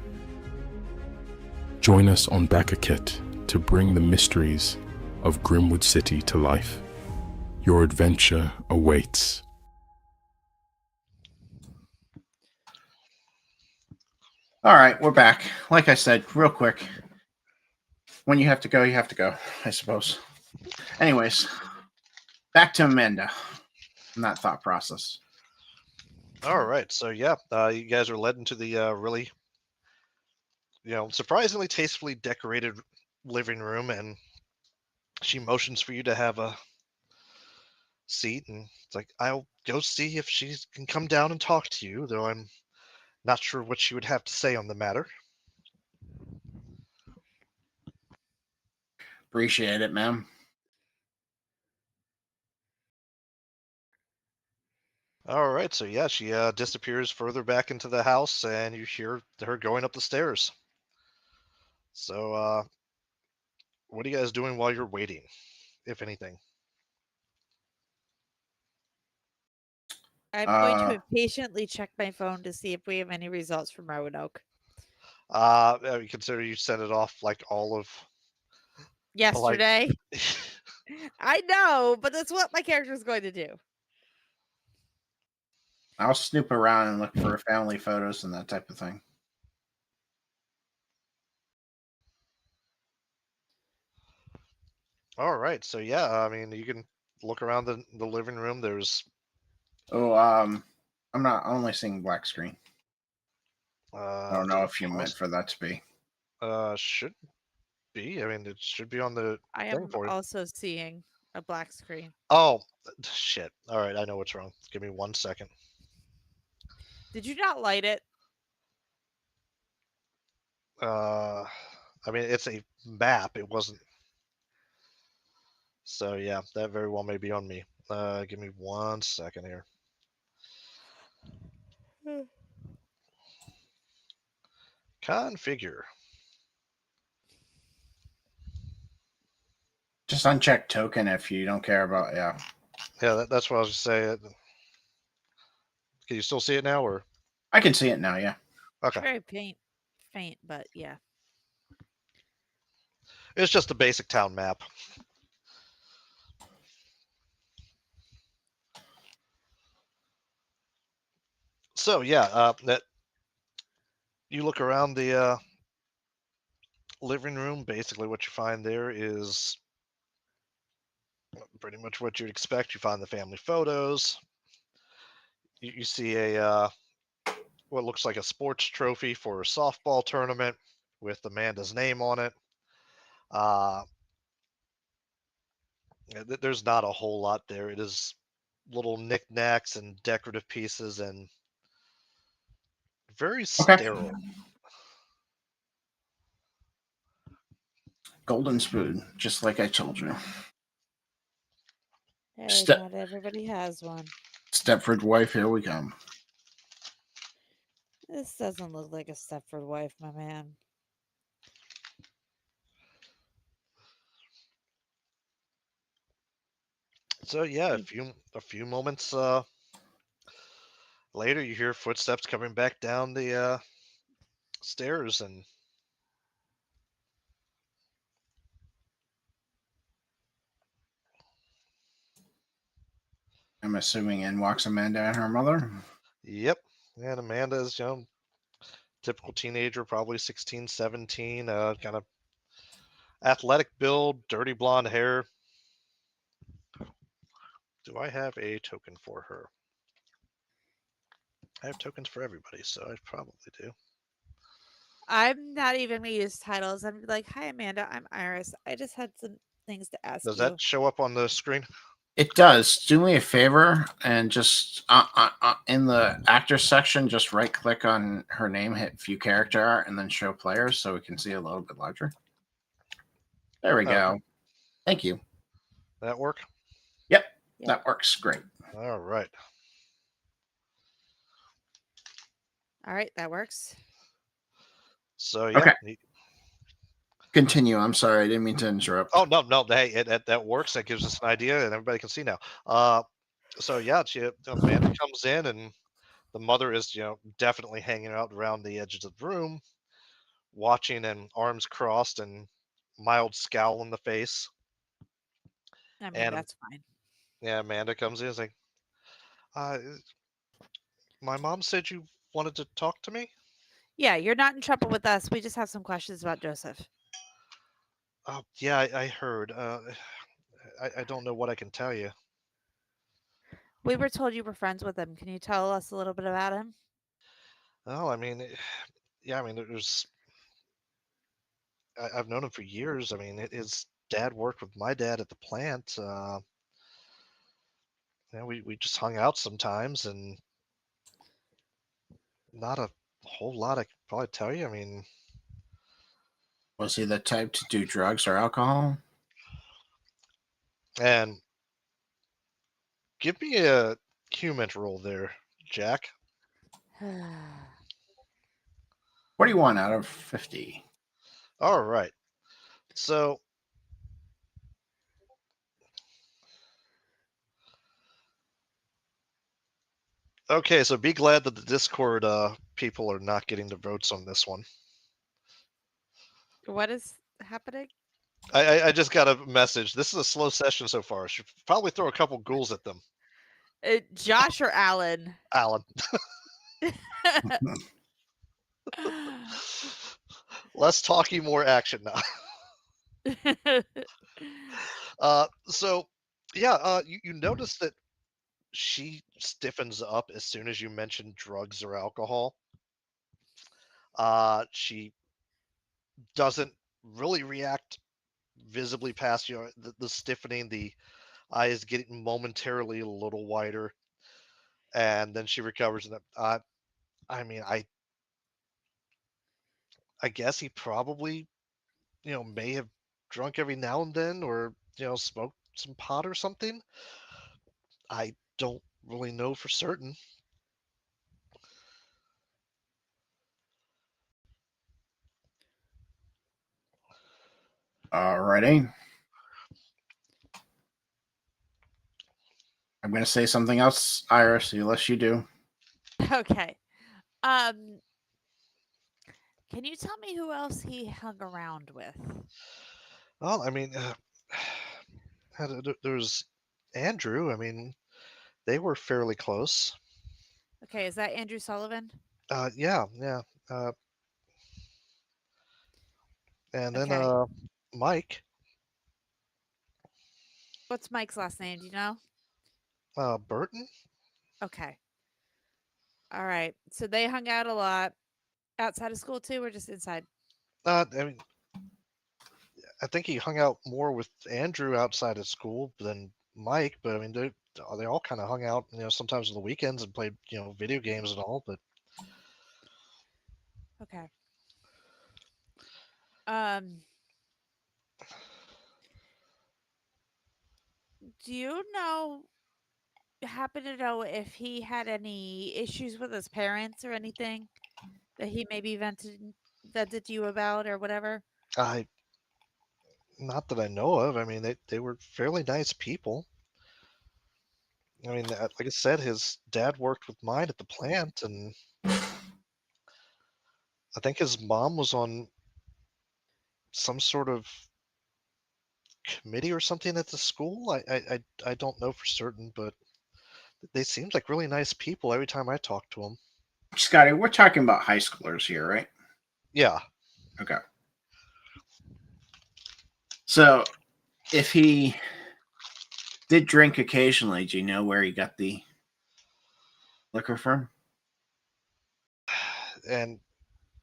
Join us on BackerKit to bring the mysteries of Grimwood City to life. Your adventure awaits. All right, we're back. Like I said, real quick. When you have to go, I suppose. Anyways, back to Amanda and that thought process. All right, so yeah, you guys are led into the really, surprisingly tastefully decorated living room, and she motions for you to have a seat, and it's like, I'll go see if she can come down and talk to you, though I'm not sure what she would have to say on the matter. Appreciate it, ma'am. All right, so yeah, she disappears further back into the house, and you hear her going up the stairs. So, what are you guys doing while you're waiting, if anything? I'm going to impatiently check my phone to see if we have any results from Roanoke. You consider you sent it off like all of Yesterday. I know, but that's what my character is going to do. I'll snoop around and look for family photos and that type of thing. All right, so yeah, I mean, you can look around the living room. There's I'm not only seeing black screen. I don't know if you meant for that to be. Should be. I mean, it should be on the I thing am for you. also seeing a black screen. Oh, shit. All right, I know what's wrong. Give me 1 second. Did you not light it? I mean, it's a map. It wasn't. So yeah, that very well may be on me. Give me 1 second here. Configure. Just uncheck token if you don't care about, yeah. Yeah, that's what I was saying. Can you still see it now, or? I can see it now, yeah. Okay. It's very faint, but yeah. It's just a basic town map. So yeah, that you look around the living room. Basically, what you find there is pretty much what you'd expect. You find the family photos. You see a what looks like a sports trophy for a softball tournament with Amanda's name on it. There's not a whole lot there. It is little knickknacks and decorative pieces and very sterile. Golden spoon, just like I told you. Hey, not everybody has one. Stepford wife, here we come. This doesn't look like a Stepford wife, my man. So yeah, a few moments later, you hear footsteps coming back down the stairs, and I'm assuming in walks Amanda and her mother. Yep. And Amanda's, typical teenager, probably 16, 17, kind of athletic build, dirty blonde hair. Do I have a token for her? I have tokens for everybody, so I probably do. I'm not even gonna use titles. I'm like, hi Amanda, I'm Iris. I just had some things to ask Does you. that show up on the screen? It does. Do me a favor and just in the actor section, just right click on her name, hit view character art, and then show players so we can see a little bit larger. There we go. Okay. Thank you. That work? Yep, Yep. that works great. All right. All right, that works. So yeah. Okay. Continue. I'm sorry, I didn't mean to interrupt. Oh no. Hey, that works. That gives us an idea, and everybody can see now. So yeah, Amanda comes in, and the mother is, definitely hanging out around the edges of the room, watching, and arms crossed, and mild scowl in the face. I mean, And that's fine. yeah, Amanda comes in, and is like, "My mom said you wanted to talk to me." Yeah, you're not in trouble with us. We just have some questions about Joseph. Oh yeah, I heard. I don't know what I can tell you. We were told you were friends with him. Can you tell us a little bit about him? Oh, I mean, yeah, I mean, I've known him for years. I mean, his dad worked with my dad at the plant. We just hung out sometimes, and not a whole lot I could probably tell you. I mean, Was he the type to do drugs or alcohol? and give me a human roll there, Jack. 41 out of 50. All right. So, okay, so be glad that the Discord people are not getting the votes on this one. What is happening? I just got a message. This is a slow session so far. I should probably throw a couple ghouls at them. Josh or Alan? Alan. Less talking, more action now. So yeah, you notice that she stiffens up as soon as you mention drugs or alcohol. She doesn't really react visibly past the stiffening. The eye is getting momentarily a little wider, and then she recovers. And I mean, I guess he probably, may have drunk every now and then, or smoked some pot or something. I don't really know for certain. Alrighty. I'm going to say something else, Iris, unless you do. Okay. Can you tell me who else he hung around with? Well, I mean, there's Andrew. I mean, they were fairly close. Okay, is that Andrew Sullivan? Yeah. And then Okay. Mike, What's Mike's last name? Do you know? Burton. Okay. All right. So they hung out a lot outside of school too, or just inside? I mean, I think he hung out more with Andrew outside of school than Mike, but I mean, they all kind of hung out, sometimes on the weekends and played, video games and all. But Okay. Um, do you happen to know if he had any issues with his parents or anything that he maybe vented to you about or whatever? not that I know of. I mean, they were fairly nice people. I mean, like I said, his dad worked with mine at the plant, and I think his mom was on some sort of committee or something at the school. I don't know for certain, but They seem like really nice people every time I talk to them. Scotty, we're talking about high schoolers here, right? Yeah. Okay. So, if he did drink occasionally, do you know where he got the liquor from? And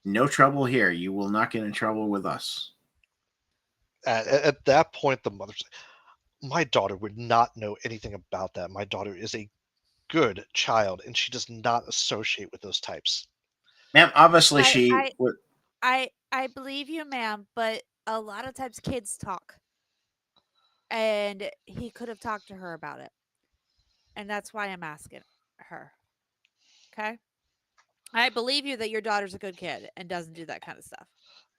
No trouble here. You will not get in trouble with us. at that point, the mother's like, my daughter would not know anything about that. My daughter is a good child, and she does not associate with those types. Ma'am, obviously I she I would. I believe you, ma'am, but a lot of times kids talk, and he could have talked to her about it, and that's why I'm asking her. Okay, I believe you that your daughter's a good kid and doesn't do that kind of stuff.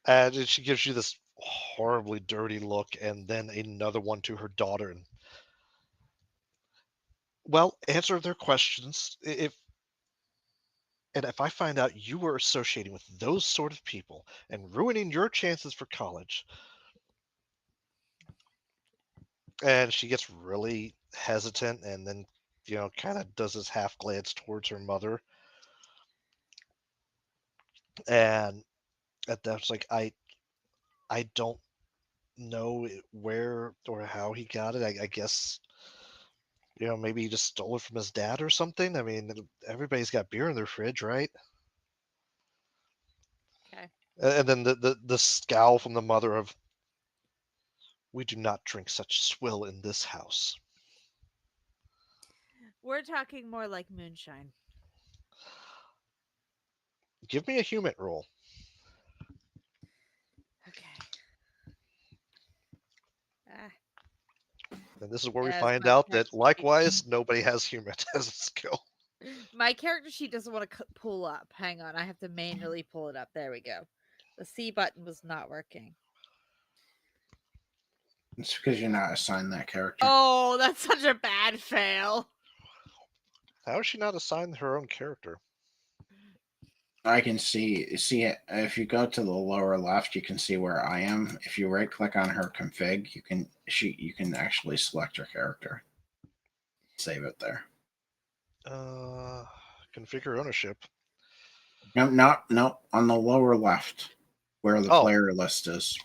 And she gives you this horribly dirty look, and then another one to her daughter. And well, answer their questions. If I find out you were associating with those sort of people and ruining your chances for college, and she gets really hesitant, and then kind of does this half glance towards her mother, and at that's like I don't know where or how he got it. I guess maybe he just stole it from his dad or something. I mean, everybody's got beer in their fridge, right? Okay. And then the scowl from the mother of, we do not drink such swill in this house. We're talking more like moonshine. Give me a human roll. Okay. Ah, And this is where we as find my out that character sheet, likewise nobody has human as a skill. my character sheet doesn't want to pull up. Hang on, I have to manually pull it up. There we go. The C button was not working. It's because you're not assigned that character. Oh, that's such a bad fail. How is she not assigned her own character? I can see it. If you go to the lower left, you can see where I am. If you right click on her config, you can actually select her character. Save it there. Configure ownership. No, on the lower left, where the Oh. player list is.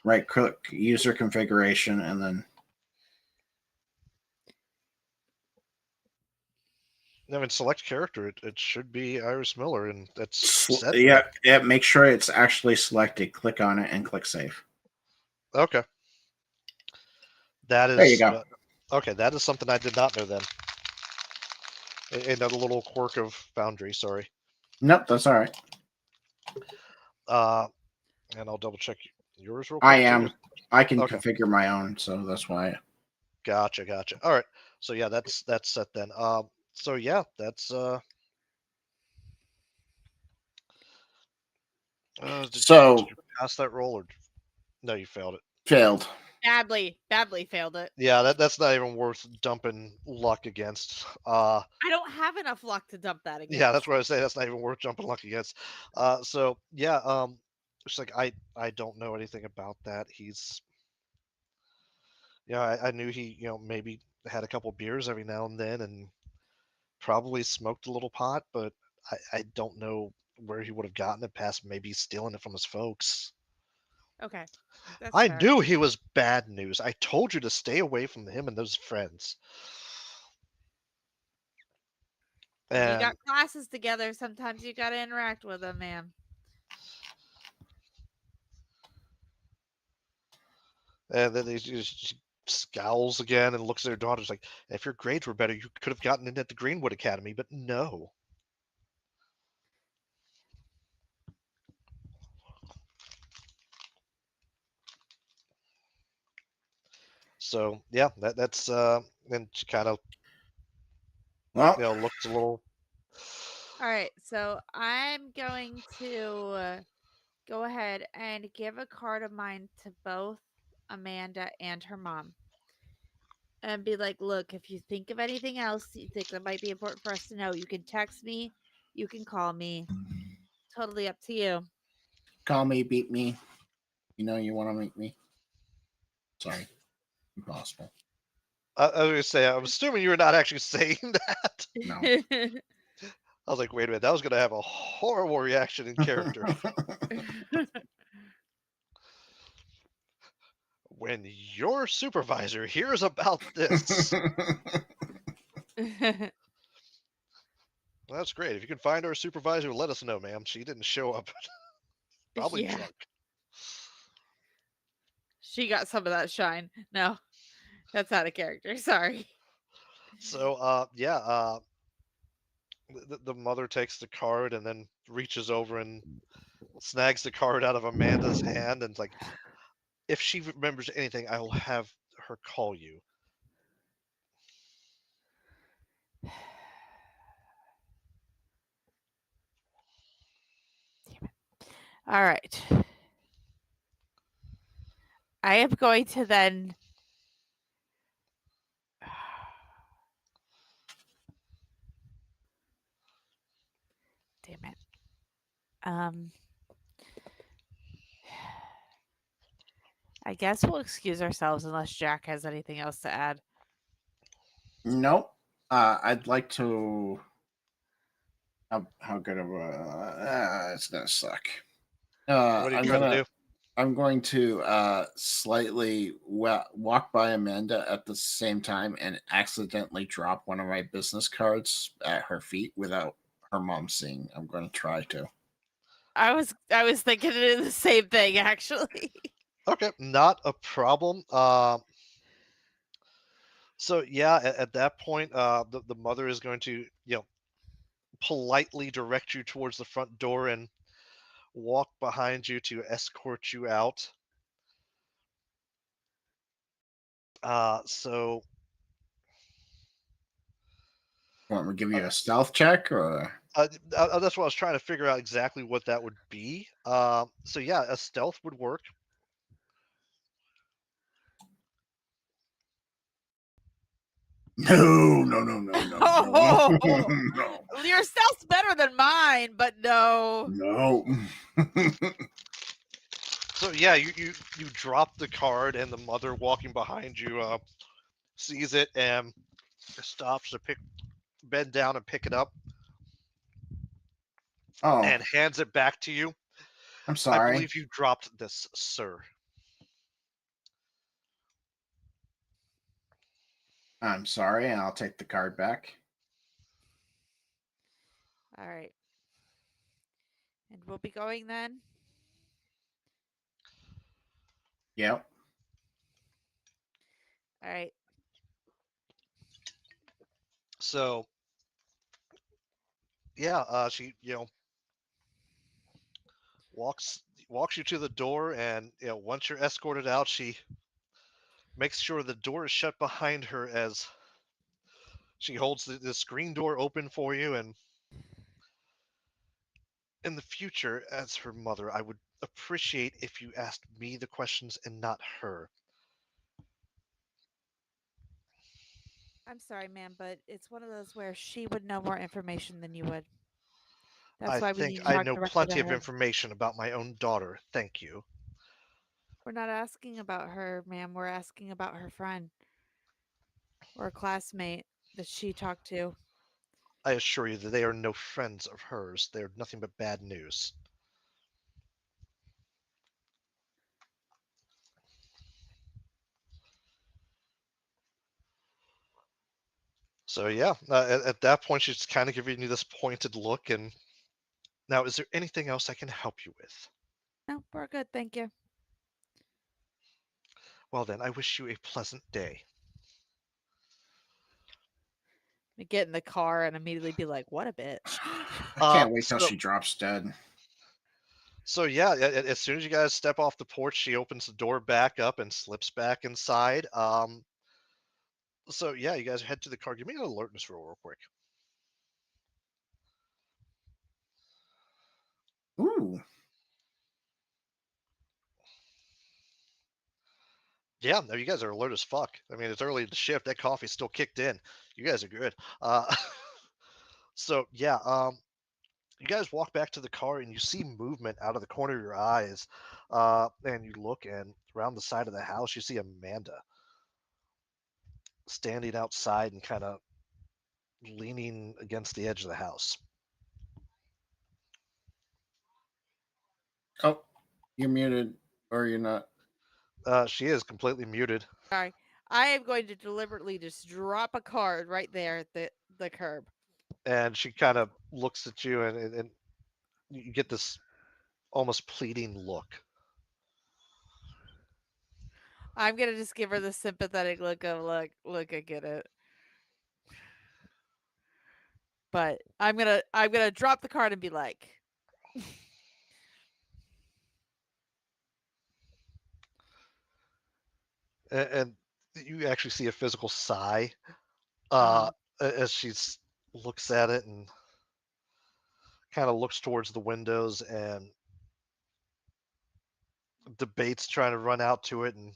Right click user configuration, and then No, in select character, it should be Iris Miller, and that's set. yeah. Make sure it's actually selected. Click on it and click save. Okay. That is There you go. Okay, that is something I did not know then. Another little quirk of Foundry, sorry. Nope, that's all right. And I'll double check yours real quick. I am. Too. I can Okay. configure my own, so that's why. Gotcha. All right. So yeah, that's set then. So yeah, that's So did you pass that roll or no? You failed it. failed. Badly failed it. Yeah, that's not even worth dumping luck against. I don't have enough luck to dump that again. Yeah, that's what I was saying. That's not even worth jumping luck against. So yeah, it's like I don't know anything about that. He's I knew he maybe had a couple beers every now and then and probably smoked a little pot, but I don't know where he would have gotten it past maybe stealing it from his folks. Okay. That's I fair. knew he was bad news. I told you to stay away from him and those friends. When you got And classes together, sometimes you got to interact with them, man. then he just scowls again and looks at her daughter. Like, if your grades were better, you could have gotten in at the Greenwood Academy, but no. So yeah, that's and she kind of looks a little. All right, so I'm going to go ahead and give a card of mine to both Amanda and her mom. And be like, look, if you think of anything else you think that might be important for us to know, you can text me, you can call me. Totally up to you. Call me, beat me. You want to meet me. Sorry. Impossible. I was gonna say, I'm assuming you were not actually saying that. No. I was like, wait a minute, that was gonna have a horrible reaction in character. When your supervisor hears about this, that's great. If you can find our supervisor, let us know, ma'am. She didn't show up. Probably Yeah. drunk. She got some of that shine. No, that's out of character. Sorry. So, the mother takes the card and then reaches over and snags the card out of Amanda's hand and's like, if she remembers anything, I will have her call you. All right. I am going to then. Damn it. I guess we'll excuse ourselves unless Jack has anything else to add. Nope. I'd like to. How good of a? It's gonna suck. What are you I'm trying to gonna. do? I'm going to slightly walk by Amanda at the same time and accidentally drop one of my business cards at her feet without her mom seeing. I'm going to try to. I was thinking the same thing actually. Okay, not a problem. So yeah, at that point, the mother is going to, politely direct you towards the front door and walk behind you to escort you out. So Want me to give you a stealth check or? that's what I was trying to figure out exactly what that would be. So yeah, a stealth would work. No, no, no, no, no, no, Oh, no, your stealth's better than mine, but no. no. So yeah, you drop the card, and the mother walking behind you sees it and stops to bend down and pick it up Oh, and hands it back to you. I'm I sorry. believe you dropped this, sir. I'm sorry, and I'll take the card back. All right. And we'll be going then. Yep. All right. So yeah, she walks you to the door, and once you're escorted out, she makes sure the door is shut behind her as she holds the screen door open for you. And in the future, as her mother, I would appreciate if you asked me the questions and not her. I'm sorry, ma'am, but it's one of those where she would know more information than you would. That's I why we think need to I talk know directly to plenty of her. information about my own daughter. Thank you. We're not asking about her, ma'am. We're asking about her friend or a classmate that she talked to. I assure you that they are no friends of hers. They are nothing but bad news. So yeah, at that point, she's kind of giving you this pointed look. And now, is there anything else I can help you with? No, we're good. Thank you. Well then, I wish you a pleasant day. We get in the car and immediately be like, what a bitch. I can't wait till So she drops dead. yeah, as soon as you guys step off the porch, she opens the door back up and slips back inside. So yeah, you guys head to the car. Give me an alertness roll real quick. Ooh. Yeah, no, you guys are alert as fuck. I mean, it's early in the shift. That coffee's still kicked in. You guys are good. So yeah, you guys walk back to the car and you see movement out of the corner of your eyes. And you look, and around the side of the house, you see Amanda. standing outside and kind of leaning against the edge of the house. Oh, you're muted, or you're not. She is completely muted. Sorry. I am going to deliberately just drop a card right there at the curb. And she kind of looks at you, and you get this almost pleading look. I'm gonna just give her the sympathetic look of look, I get it. But I'm gonna drop the card and be like, And you actually see a physical sigh uh-huh. as she looks at it and kind of looks towards the windows and debates trying to run out to it. And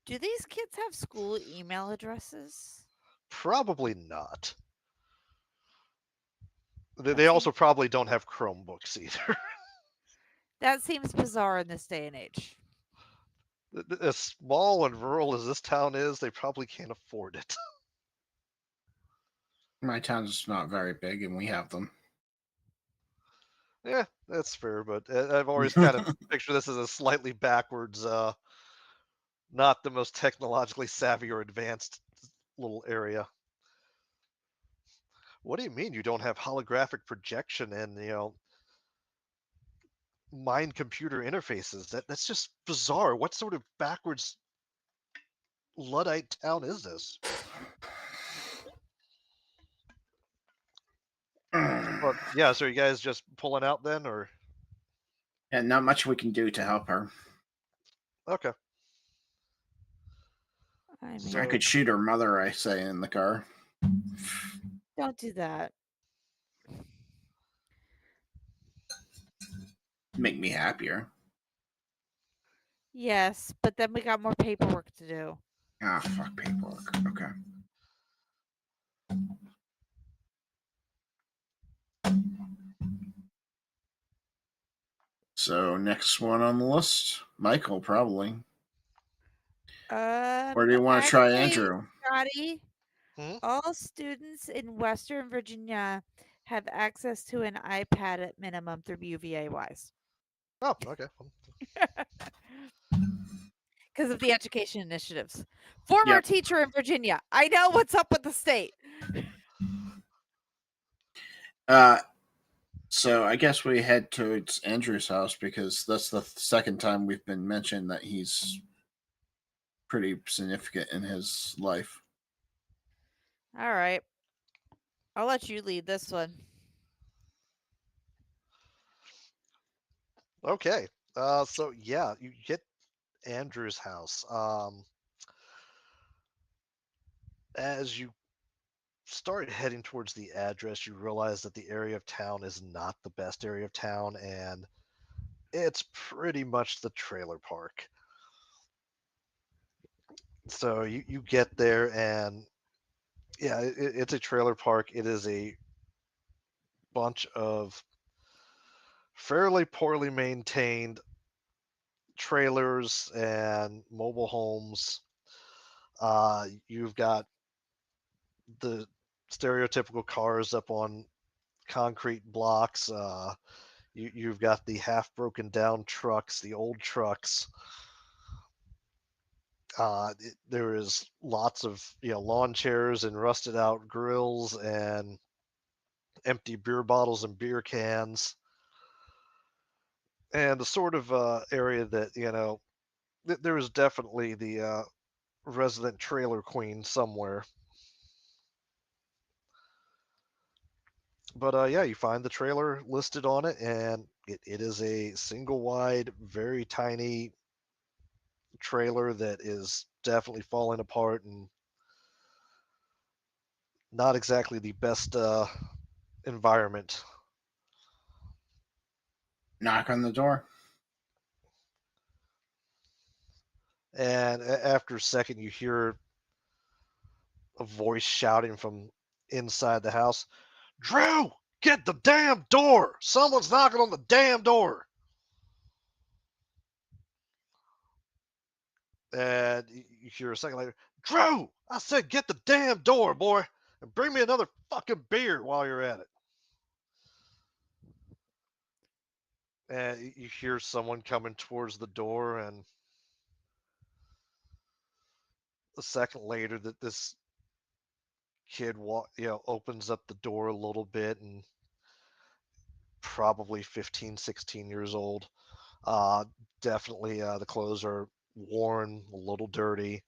Do these kids have school email addresses? probably not. That They also seems- probably don't have Chromebooks either. That seems bizarre in this day and age. As small and rural as this town is, they probably can't afford it. My town's not very big, and we have them. Yeah, that's fair, but I've always kind of pictured this as a slightly backwards, not the most technologically savvy or advanced little area. What do you mean you don't have holographic projection and mind computer interfaces? That's just bizarre. What sort of backwards Luddite town is this? But yeah, so are you guys just pulling out then, or And not much we can do to help her. okay? I mean, So- I could shoot her mother, I say, in the car. don't do that. Make me happier. Yes, but then we got more paperwork to do. Ah, fuck paperwork. Okay. So next one on the list, Michael, probably. Or do you want to try Actually, Andrew? Scotty, Hmm? all students in Western Virginia have access to an iPad at minimum through UVA Wise Oh, okay. because of the education initiatives. Former Yep. teacher in Virginia. I know what's up with the state. So I guess we head towards Andrew's house because that's the second time we've been mentioned that he's pretty significant in his life. All right. I'll let you lead this one. Okay. So yeah, you get Andrew's house. As you start heading towards the address, you realize that the area of town is not the best area of town, and it's pretty much the trailer park. So you get there, and yeah, it's a trailer park. It is a bunch of fairly poorly maintained trailers and mobile homes. You've got the stereotypical cars up on concrete blocks. You've got the half broken down trucks, the old trucks. There is lots of lawn chairs and rusted out grills and empty beer bottles and beer cans. And the sort of area that there is definitely the resident trailer queen somewhere. But yeah, you find the trailer listed on it, and it is a single wide, very tiny trailer that is definitely falling apart and not exactly the best environment. Knock on the door. And after a second, you hear a voice shouting from inside the house, "Drew, get the damn door! Someone's knocking on the damn door!" And you hear a second later, Drew, I said get the damn door, boy, and bring me another fucking beer while you're at it. And you hear someone coming towards the door, and a second later that this kid opens up the door a little bit, and probably 15, 16 years old. Definitely the clothes are worn, a little dirty,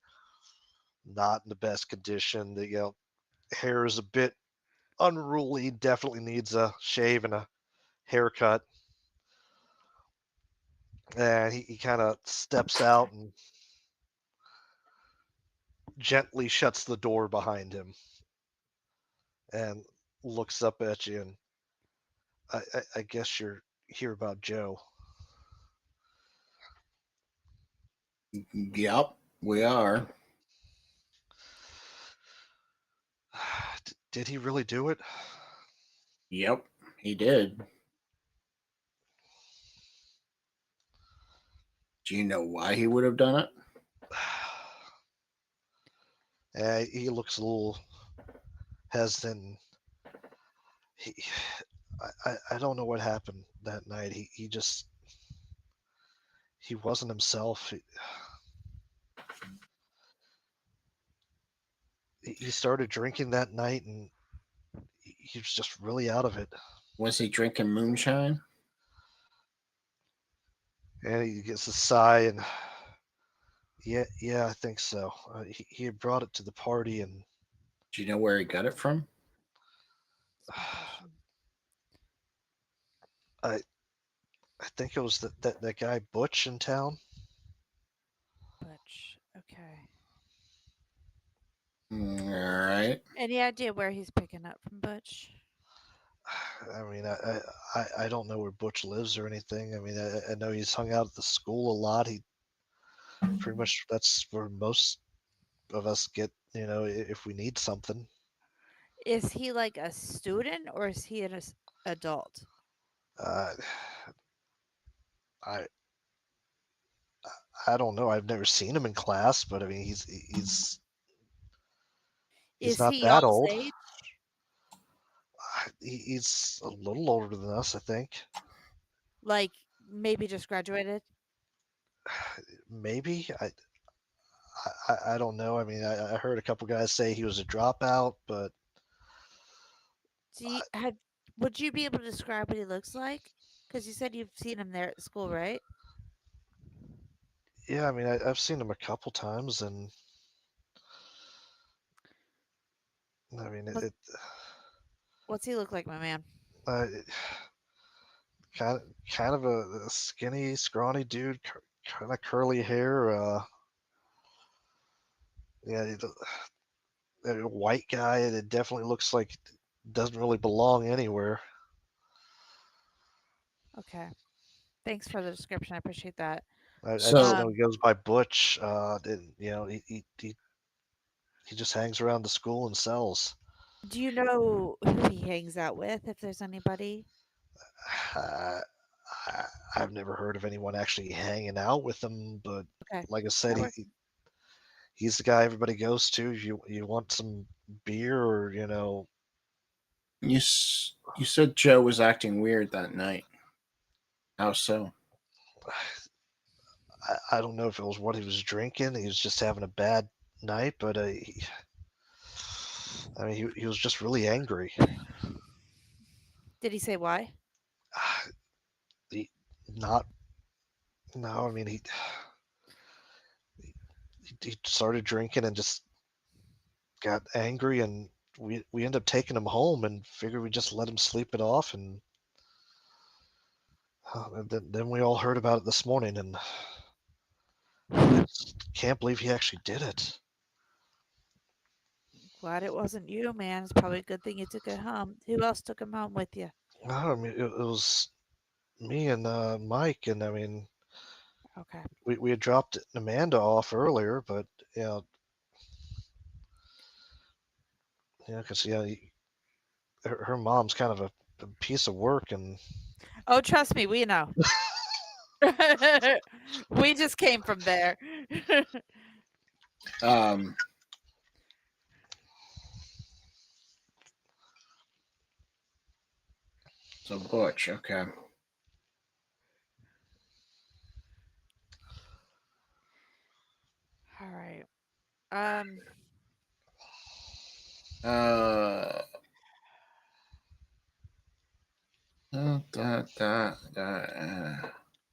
not in the best condition. The hair is a bit unruly, definitely needs a shave and a haircut. And he kind of steps out and gently shuts the door behind him and looks up at you. And I guess you're here about Joe. Yep, we are. Did he really do it? Yep, he did. Do you know why he would have done it? He looks a little hesitant. I don't know what happened that night. He wasn't himself. He started drinking that night, and he was just really out of it. Was he drinking moonshine? And he gets a sigh, and yeah, I think so. He had brought it to the party, and Do you know where he got it from? I think it was that guy Butch in town. Butch. Okay. All right. Any idea where he's picking up from Butch? I mean, I don't know where Butch lives or anything. I mean, I know he's hung out at the school a lot. He pretty much that's where most of us get, if we need something. Is he like a student or is he an adult? Uh, I I don't know. I've never seen him in class, but I mean, he's Is not he that y'all's old. age? He's a little older than us, I think. Like maybe just graduated? Maybe I don't know. I mean, I heard a couple guys say he was a dropout, but Would you be able to describe what he looks like? Because you said you've seen him there at school, right? yeah, I mean, I've seen him a couple times, and I mean, What's he look like, my man? kind of a skinny, scrawny dude, kind of curly hair. Yeah, a white guy that definitely looks like doesn't really belong anywhere. Okay. Thanks for the description. I appreciate that. I So- just know he goes by Butch. He just hangs around the school and sells. Do you know who he hangs out with, if there's anybody? I've never heard of anyone actually hanging out with him, but Okay. like I said, That works. he's the guy everybody goes to. If you want some beer or You said Joe was acting weird that night. How so? I don't know if it was what he was drinking. He was just having a bad night, but I mean, he was just really angry. Did he say why? No, I mean he started drinking and just got angry, and we ended up taking him home and figured we'd just let him sleep it off, and then we all heard about it this morning, and I just can't believe he actually did it. Glad it wasn't you, man. It's probably a good thing you took it home. Who else took him home with you? No, I mean it was me and Mike, and I mean Okay. we had dropped Amanda off earlier, but because her mom's kind of a piece of work, and Oh, trust me, we know. We just came from there. So Butch, okay. All right.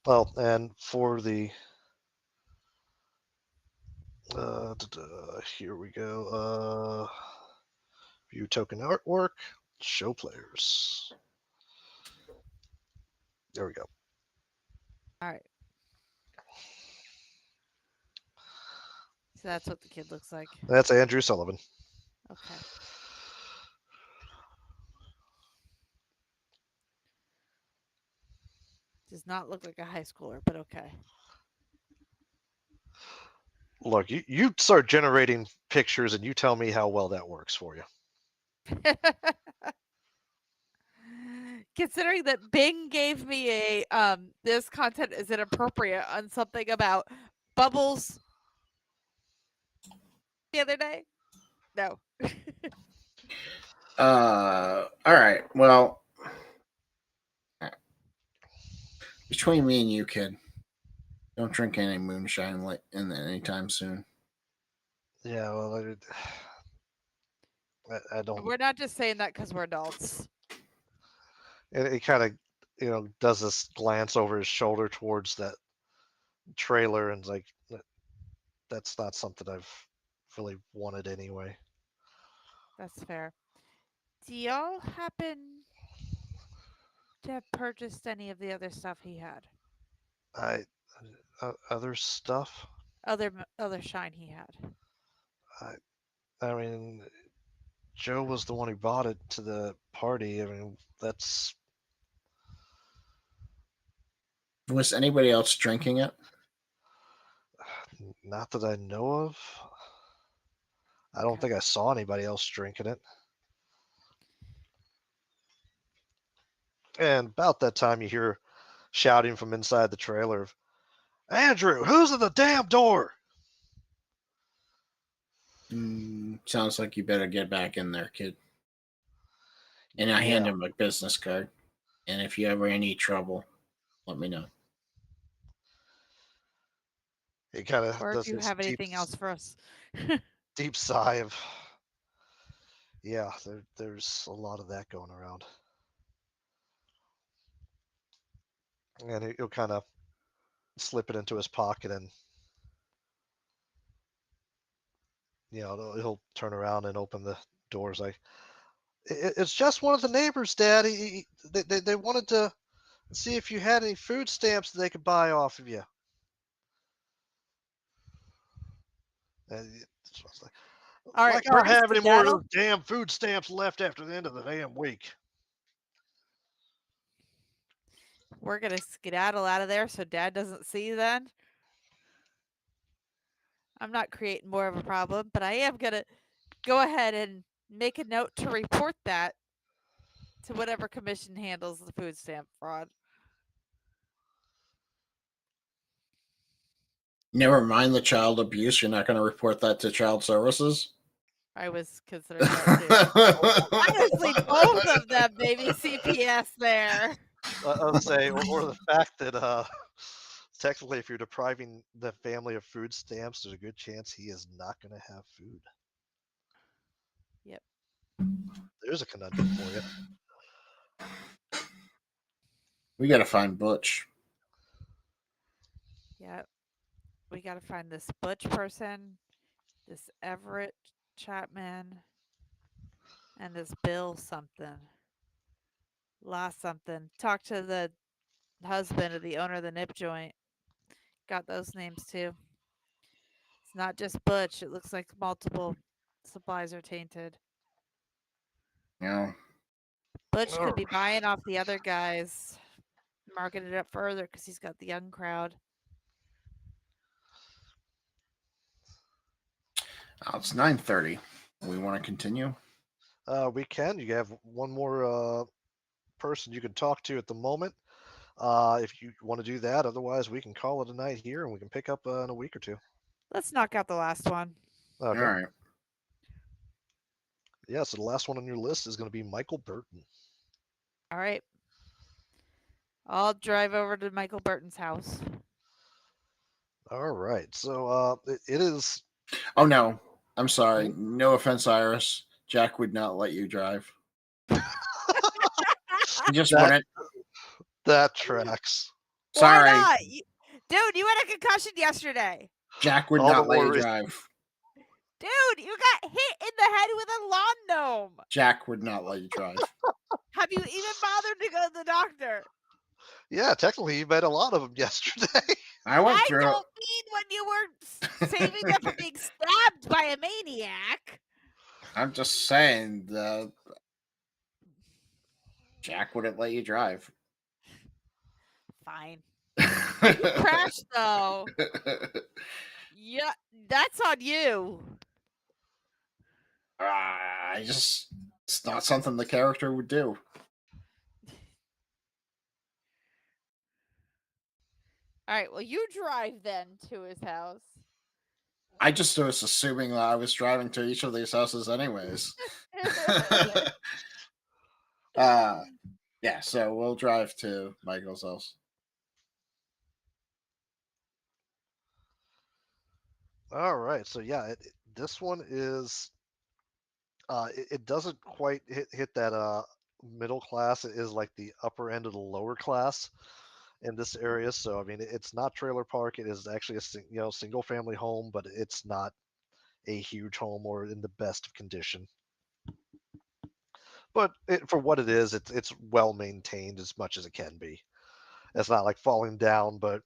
Well, and for the here we go. View token artwork. Show players. There we go. All right. So that's what the kid looks like. That's Andrew Sullivan. Okay. Does not look like a high schooler, but okay. Look, you start generating pictures and you tell me how well that works for you. Considering that Bing gave me a this content is inappropriate on something about bubbles the other day. No. All right. Well, between me and you, kid, don't drink any moonshine anytime soon. Yeah, well, I don't. We're not just saying that because we're adults. It kind of, does this glance over his shoulder towards that trailer and like, that's not something I've really wanted anyway. That's fair. Do y'all happen to have purchased any of the other stuff he had? Other stuff. Other shine he had. I mean, Joe was the one who bought it to the party. I mean, that's. Was anybody else drinking it? Not that I know of. I don't think I saw anybody else drinking it. And about that time, you hear shouting from inside the trailer of, Andrew, who's at the damn door? Sounds like you better get back in there, kid. And I hand him a business card. And if you ever any trouble, let me know. He kind of Or does if you this have anything else for us. deep sigh of, yeah, there's a lot of that going around. And he'll kind of slip it into his pocket and, he'll turn around and open the doors like, it's just one of the neighbors, Dad. They wanted to see if you had any food stamps that they could buy off of you. All right, like I have any more of those damn food stamps left after the end of the damn week. We're going to skedaddle out of there so Dad doesn't see you then. I'm not creating more of a problem, but I am going to go ahead and make a note to report that to whatever commission handles the food stamp fraud. Never mind the child abuse. You're not going to report that to child services? I was considering that too. Honestly, both of them, baby CPS there. I'll say, or the fact that technically, if you're depriving the family of food stamps, there's a good chance he is not going to have food. Yep. There's a conundrum for you. We got to find Butch. Yep. We got to find this Butch person, this Everett Chapman, and this Bill something. Lost something. Talk to the husband of the owner of the nip joint. Got those names too. It's not just Butch. It looks like multiple supplies are tainted. Yeah. Butch could be buying off the other guys, marking it up further because he's got the young crowd. It's 9:30. We want to continue? We can. You have one more person you can talk to at the moment. If you want to do that, otherwise we can call it a night here, and we can pick up in a week or two. Let's knock out the last one. Okay. All right. Yeah. So the last one on your list is going to be Michael Burton. All right. I'll drive over to Michael Burton's house. All right. So it is. Oh no, I'm sorry. No offense, Iris. Jack would not let you drive. He just That- wouldn't. That tracks. Sorry, Why not? Dude, you had a concussion yesterday. Jack would All the not let you worries. drive. Dude, you got hit in the head with a lawn gnome. Jack would not let you drive. Have you even bothered to go to the doctor? Yeah, technically you met a lot of them yesterday. I went I through. don't mean when you were saving them from being stabbed by a maniac. I'm just saying that Jack wouldn't let you drive. Fine. You crashed though. Yeah, that's on you. It's not something the character would do. All right, well, you drive then to his house. I just was assuming that I was driving to each of these houses anyways. Yeah, so we'll drive to Michael's house. All right. So yeah, this one is. It doesn't quite hit that middle class. It is like the upper end of the lower class in this area. So I mean, it's not trailer park. It is actually a single family home, but it's not a huge home or in the best of condition. But for what it is, it's well maintained as much as it can be. It's not like falling down, but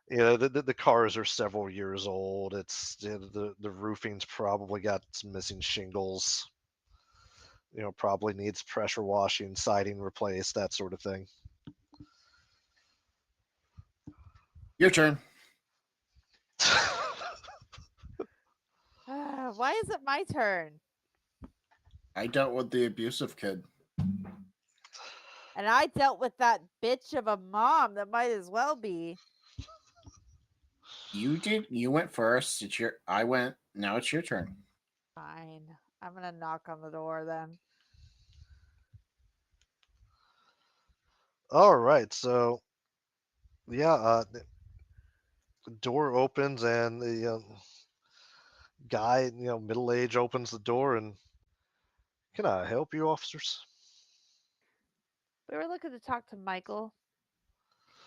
the cars are several years old. It's the roofing's probably got some missing shingles. Probably needs pressure washing, siding replaced, that sort of thing. Your turn. Why is it my turn? I dealt with the abusive kid. And I dealt with that bitch of a mom that might as well be. You did. You went first. I went. Now it's your turn. Fine. I'm going to knock on the door then. All right, so yeah, the door opens and the guy, middle age, opens the door and, can I help you, officers? We were looking to talk to Michael.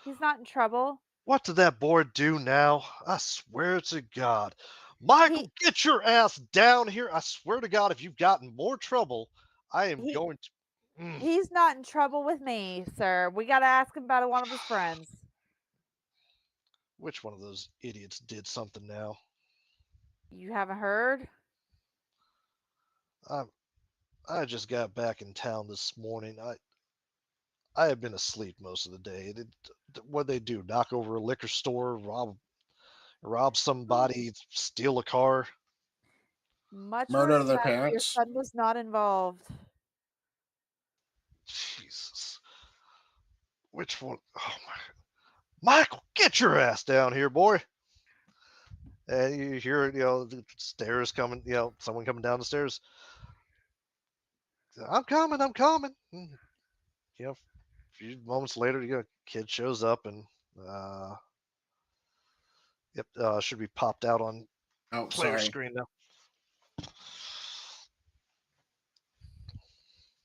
He's not in trouble. What did that boy do now? I swear to God. Michael, get your ass down here. I swear to God, if you've gotten more trouble, I am going to. He's not in trouble with me, sir. We got to ask him about one of his friends. Which one of those idiots did something now? You haven't heard? I just got back in town this morning. I have been asleep most of the day. What they do? Knock over a liquor store, rob somebody, steal a car? Much Murder worse than their that, parents? your son was not involved. Jesus. Which one? Oh my! Michael, get your ass down here, boy! And you hear, the stairs coming. Someone coming down the stairs. I'm coming. A few moments later, kid shows up and should be popped out on player screen now.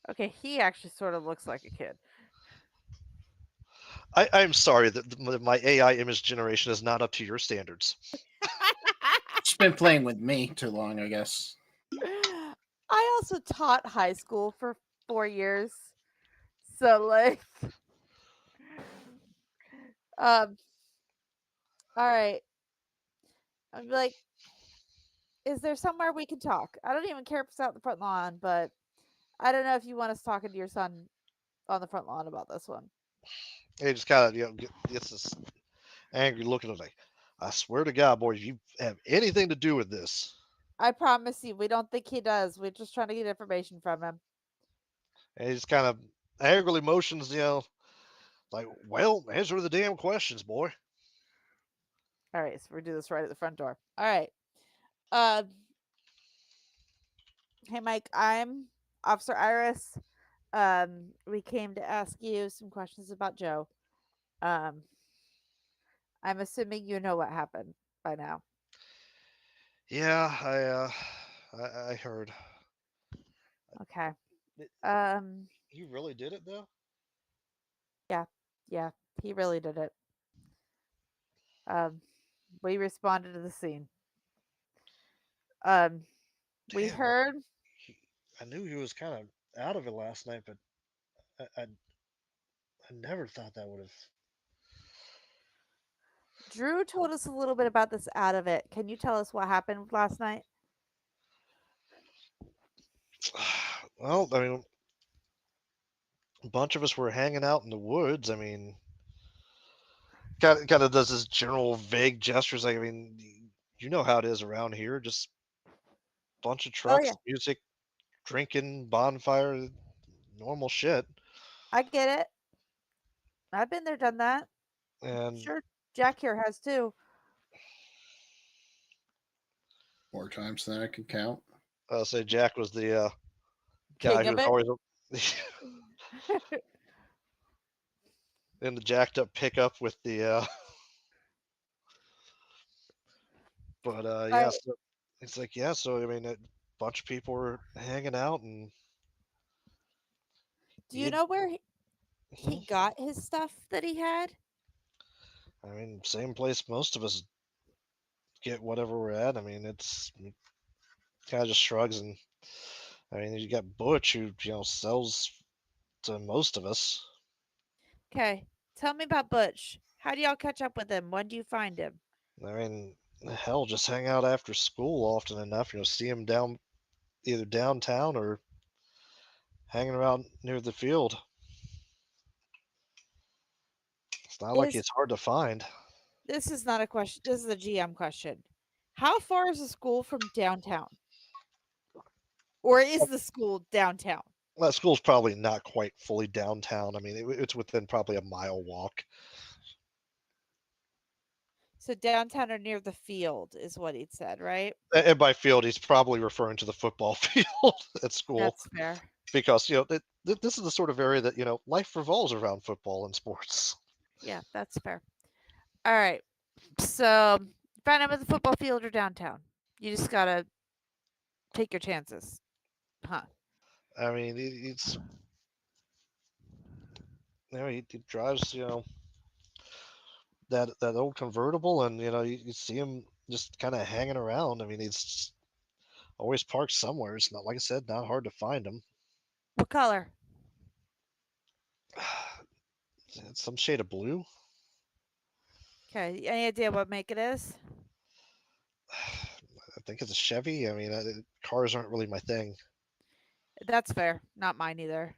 Okay, he actually sort of looks like a kid. I'm sorry that my AI image generation is not up to your standards. She's been playing with me too long, I guess. I also taught high school for 4 years. So all right. I'm like, is there somewhere we can talk? I don't even care if it's out the front lawn, but I don't know if you want us talking to your son on the front lawn about this one. He just kind of, gets this angry look at him like, I swear to God, boy, if you have anything to do with this. I promise you, we don't think he does. We're just trying to get information from him. And he just kind of angrily motions, like, well, answer the damn questions, boy. All right, so we're gonna do this right at the front door. All right. Um, hey Mike, I'm Officer Iris. We came to ask you some questions about Joe. Um, I'm assuming you know what happened by now. Yeah, I heard. Okay. It- Um, You really did it though? yeah, yeah, he really did it. Um, we responded to the scene. Um, we Damn, like, heard I knew he was kind of out of it last night, but I never thought that would have. Drew told us a little bit about this out of it. Can you tell us what happened last night? Well, I mean, a bunch of us were hanging out in the woods. I mean, kind of does this general vague gestures. Like, I mean, you know how it is around here. Just bunch of Oh trucks, yeah, music, drinking, bonfire, normal shit. I get it. I've been there, done that. And Sure, Jack here has too. More times than I can count. I'll say Jack was the guy King who of was it. always in the jacked up pickup with the. But I yeah, so it's like yeah. So I mean, a bunch of people were hanging out, and do you he. know where he Mhm. got his stuff that he had? I mean, same place most of us get whatever we're at. I mean, it's kind of just shrugs, and I mean, you got Butch who sells to most of us. Okay, tell me about Butch. How do y'all catch up with him? When do you find him? I mean, hell, just hang out after school often enough. See him down either downtown or hanging around near the field. It's not like Is it's hard to find. this is not a question? This is a GM question. How far is the school from downtown, or is the school downtown? That school's probably not quite fully downtown. I mean, it's within probably a mile walk. So downtown or near the field is what he'd said, right? And by field, he's probably referring to the football field at school That's fair. because this is the sort of area that life revolves around football and sports. Yeah, that's fair. All right. So find him at the football field or downtown. You just gotta take your chances, huh? I mean, it's he drives that old convertible, and you see him just kind of hanging around. I mean, he's always parked somewhere. It's not like I said, not hard to find him. What color? It's some shade of blue. Okay. Any idea what make it is? I think it's a Chevy. I mean, cars aren't really my thing. That's fair. Not mine either.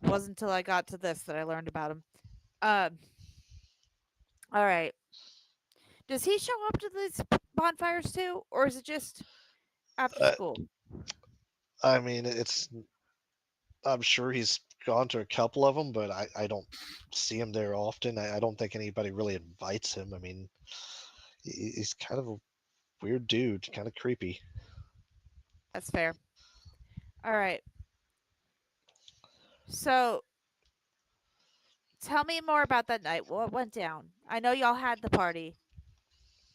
It wasn't until I got to this that I learned about him. Um. All right. Does he show up to these bonfires too, or is it just after Uh, school? I mean, it's. I'm sure he's gone to a couple of them, but I don't see him there often. I don't think anybody really invites him. I mean, he's kind of a weird dude, kind of creepy. That's fair. All right. So tell me more about that night. What went down? I know y'all had the party.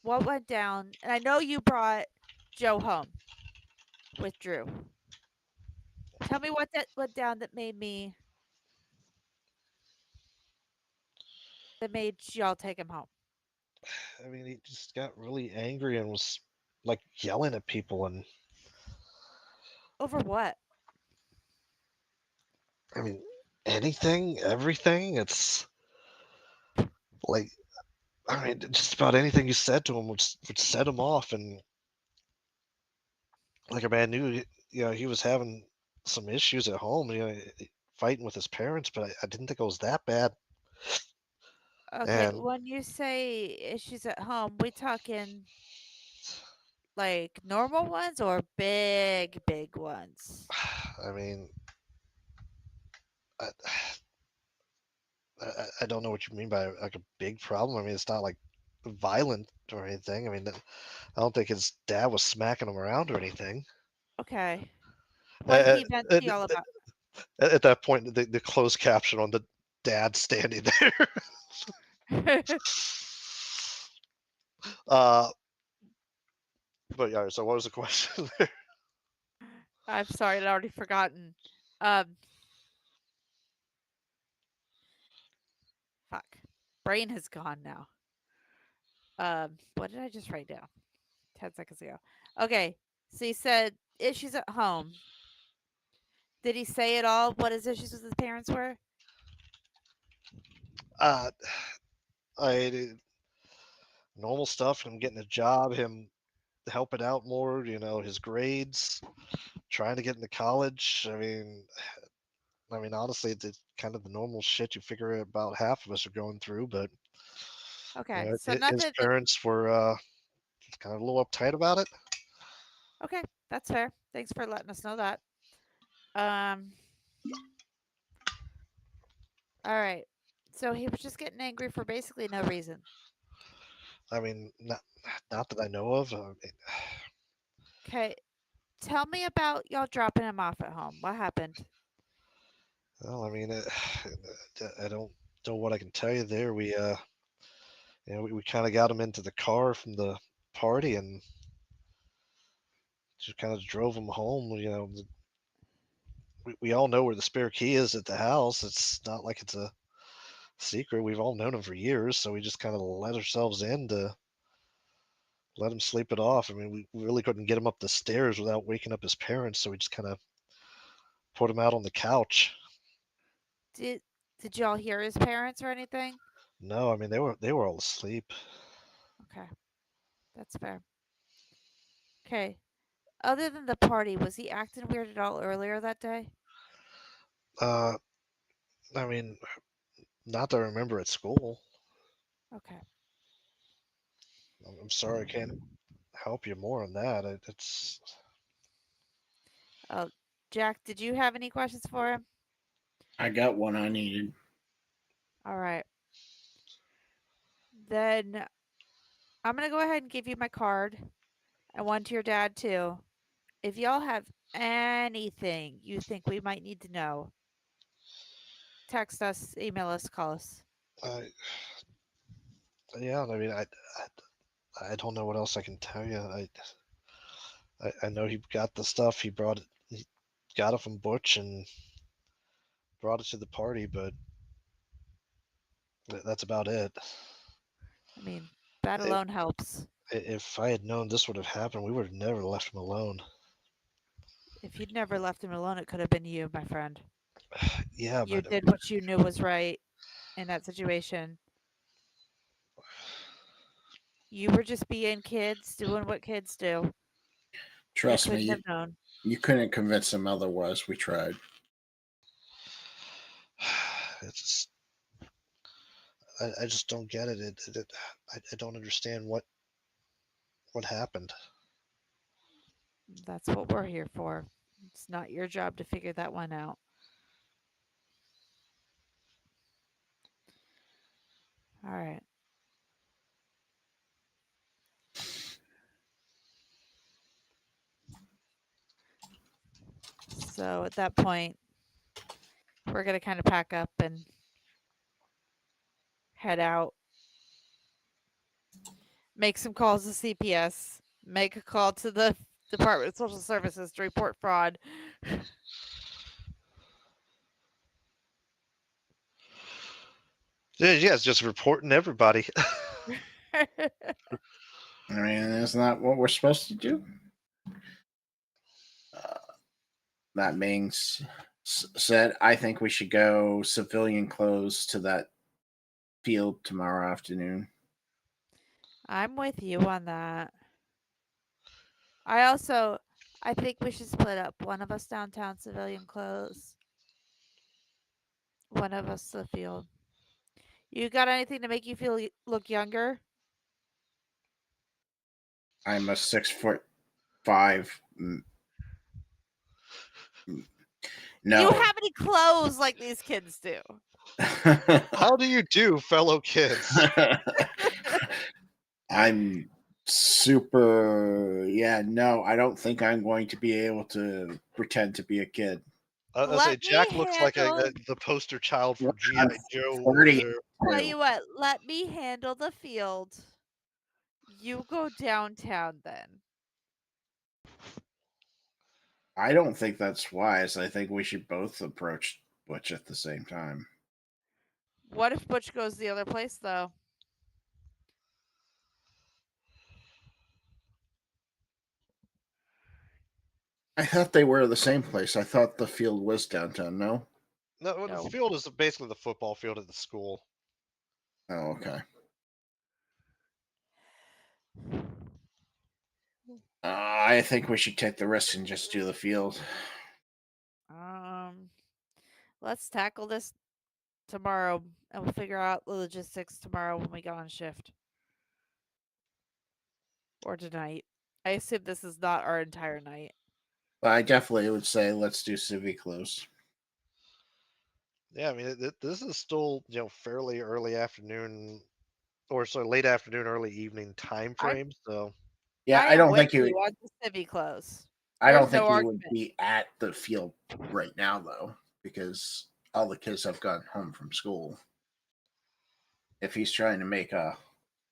What went down? And I know you brought Joe home with Drew. Tell me what that went down that made y'all take him home. I mean, he just got really angry and was like yelling at people, and Over what? I mean, anything, everything. It's like I mean, just about anything you said to him would set him off, and like I mean, I knew he was having some issues at home, fighting with his parents, but I didn't think it was that bad. Okay, And when you say issues at home, we talking like normal ones or big ones? I mean, I don't know what you mean by like a big problem. I mean, it's not like violent or anything. I mean, I don't think his dad was smacking him around or anything. Okay. What did he vent to y'all about? At that point, the closed caption on the dad standing there. But yeah. So what was the question there? I'm sorry, I'd already forgotten. Fuck. Brain has gone now. What did I just write down? 10 seconds ago. Okay. So he said issues at home. Did he say at all what his issues with his parents were? I normal stuff. Him getting a job. Him helping out more. His grades. Trying to get into college. I mean, honestly, it's kind of the normal shit you figure about half of us are going through. But Okay. So his nothing. parents were kind of a little uptight about it. Okay, that's fair. Thanks for letting us know that. Um. All right. So he was just getting angry for basically no reason. I mean, not that I know of. Okay. Tell me about y'all dropping him off at home. What happened? Well, I mean, I don't know what I can tell you there. We kind of got him into the car from the party and just kind of drove him home. We all know where the spare key is at the house. It's not like it's a secret. We've all known him for years, so we just kind of let ourselves in to let him sleep it off. I mean, we really couldn't get him up the stairs without waking up his parents, so we just kind of put him out on the couch. Did y'all hear his parents or anything? No, I mean they were all asleep. Okay, that's fair. Okay. Other than the party, was he acting weird at all earlier that day? Uh, I mean, not that I remember at school. Okay. I'm sorry, I can't help you more on that. It's Oh, Jack, did you have any questions for him? I got one I needed. All right. Then I'm going to go ahead and give you my card and one to your dad, too. If y'all have anything you think we might need to know, text us, email us, call us. I yeah. I mean, I don't know what else I can tell you. I know he got the stuff. He brought it. He got it from Butch and brought it to the party, but that's about it. I mean, that If, alone helps. if I had known this would have happened, we would have never left him alone. If you'd never left him alone, it could have been you, my friend. Yeah, You but did what you knew was right in that situation. You were just being kids, doing what kids do. Trust you me, couldn't have known. you couldn't convince him otherwise. We tried. it's I just don't get it. I don't understand what happened. That's what we're here for. It's not your job to figure that one out. All right. So at that point, we're going to kind of pack up and head out, make some calls to CPS, make a call to the Department of Social Services to report fraud. Yeah, it's just reporting everybody. I mean, that's not what we're supposed to do. That being said, I think we should go civilian clothes to that field tomorrow afternoon. I'm with you on that. I think we should split up. One of us downtown civilian clothes. One of us to the field. You got anything to make you feel look younger? I'm a 6'5" No. You have any clothes like these kids do? How do you do, fellow kids? I'm super. Yeah, no, I don't think I'm going to be able to pretend to be a kid. I say Let Jack me looks like handle. the poster child for GI I'm Joe over 30. there. Tell you what, let me handle the field. You go downtown then. I don't think that's wise. I think we should both approach Butch at the same time. What if Butch goes the other place though? I thought they were the same place. I thought the field was downtown. No? No, well, No. the field is basically the football field at the school. Oh, okay. I think we should take the risk and just do the field. Let's tackle this tomorrow, and we'll figure out the logistics tomorrow when we get on shift. Or tonight. I assume this is not our entire night. But I definitely would say let's do civic close. Yeah, I mean, this is still fairly early afternoon, or so late afternoon, early evening time frame. So Yeah, I I am don't with think you. you on the civvy close. I don't There's think no he would argument. be at the field right now though, because all the kids have gone home from school. If he's trying to make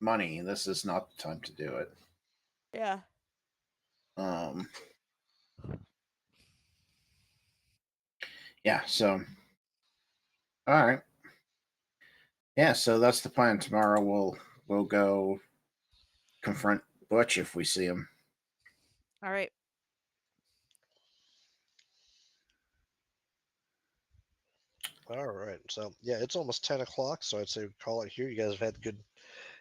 money, this is not the time to do it. Yeah. Yeah, so all right. Yeah, so that's the plan. Tomorrow we'll go confront Butch if we see him. All right. all right, so yeah, it's almost 10 o'clock. So I'd say we call it here. You guys have had good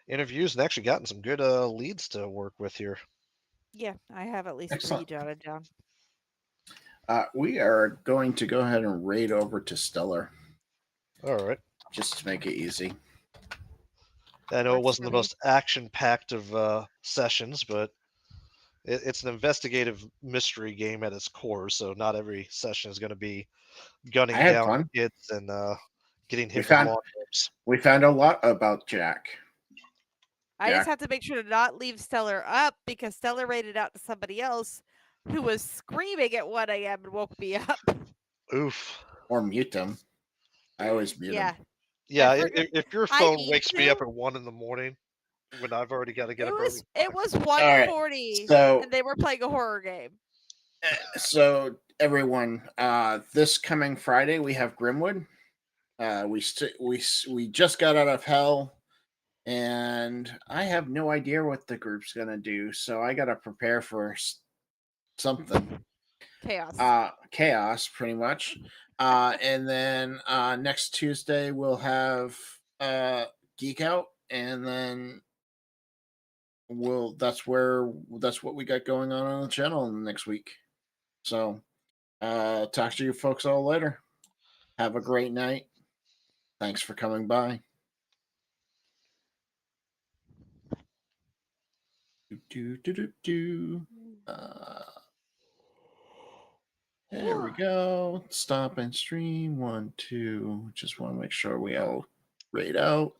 interviews and actually gotten some good leads to work with here. Yeah, I have at least Excellent. 3 jotted down. We are going to go ahead and raid over to Stellar. All right. Just to make it easy. I know it Works wasn't for the me. most action-packed of sessions, but it's an investigative mystery game at its core. So not every session is going to be gunning I had down fun. kids and getting We hit with found lawn darts. we found a lot about Jack. I just Jack. have to make sure to not leave Stellar up because Stellar rated out to somebody else who was screaming at 1 a.m. and woke me up. Oof. Or mute them. I always mute Yeah. them. Yeah, forgot- if your I phone need wakes me up to. at 1 in the morning when I've already got to get It up early. was right, 1:40 so- and they were playing a horror game. So everyone, this coming Friday we have Grimwood. We just got out of hell, and I have no idea what the group's gonna do. So I gotta prepare for something. Chaos, pretty much. And then next Tuesday we'll have Geek Out, and then that's what we got going on the channel next week. So talk to you folks all later. Have a great night. Thanks for coming by. There we go. Stop and stream. 1, 2. Just want to make sure we all rate out.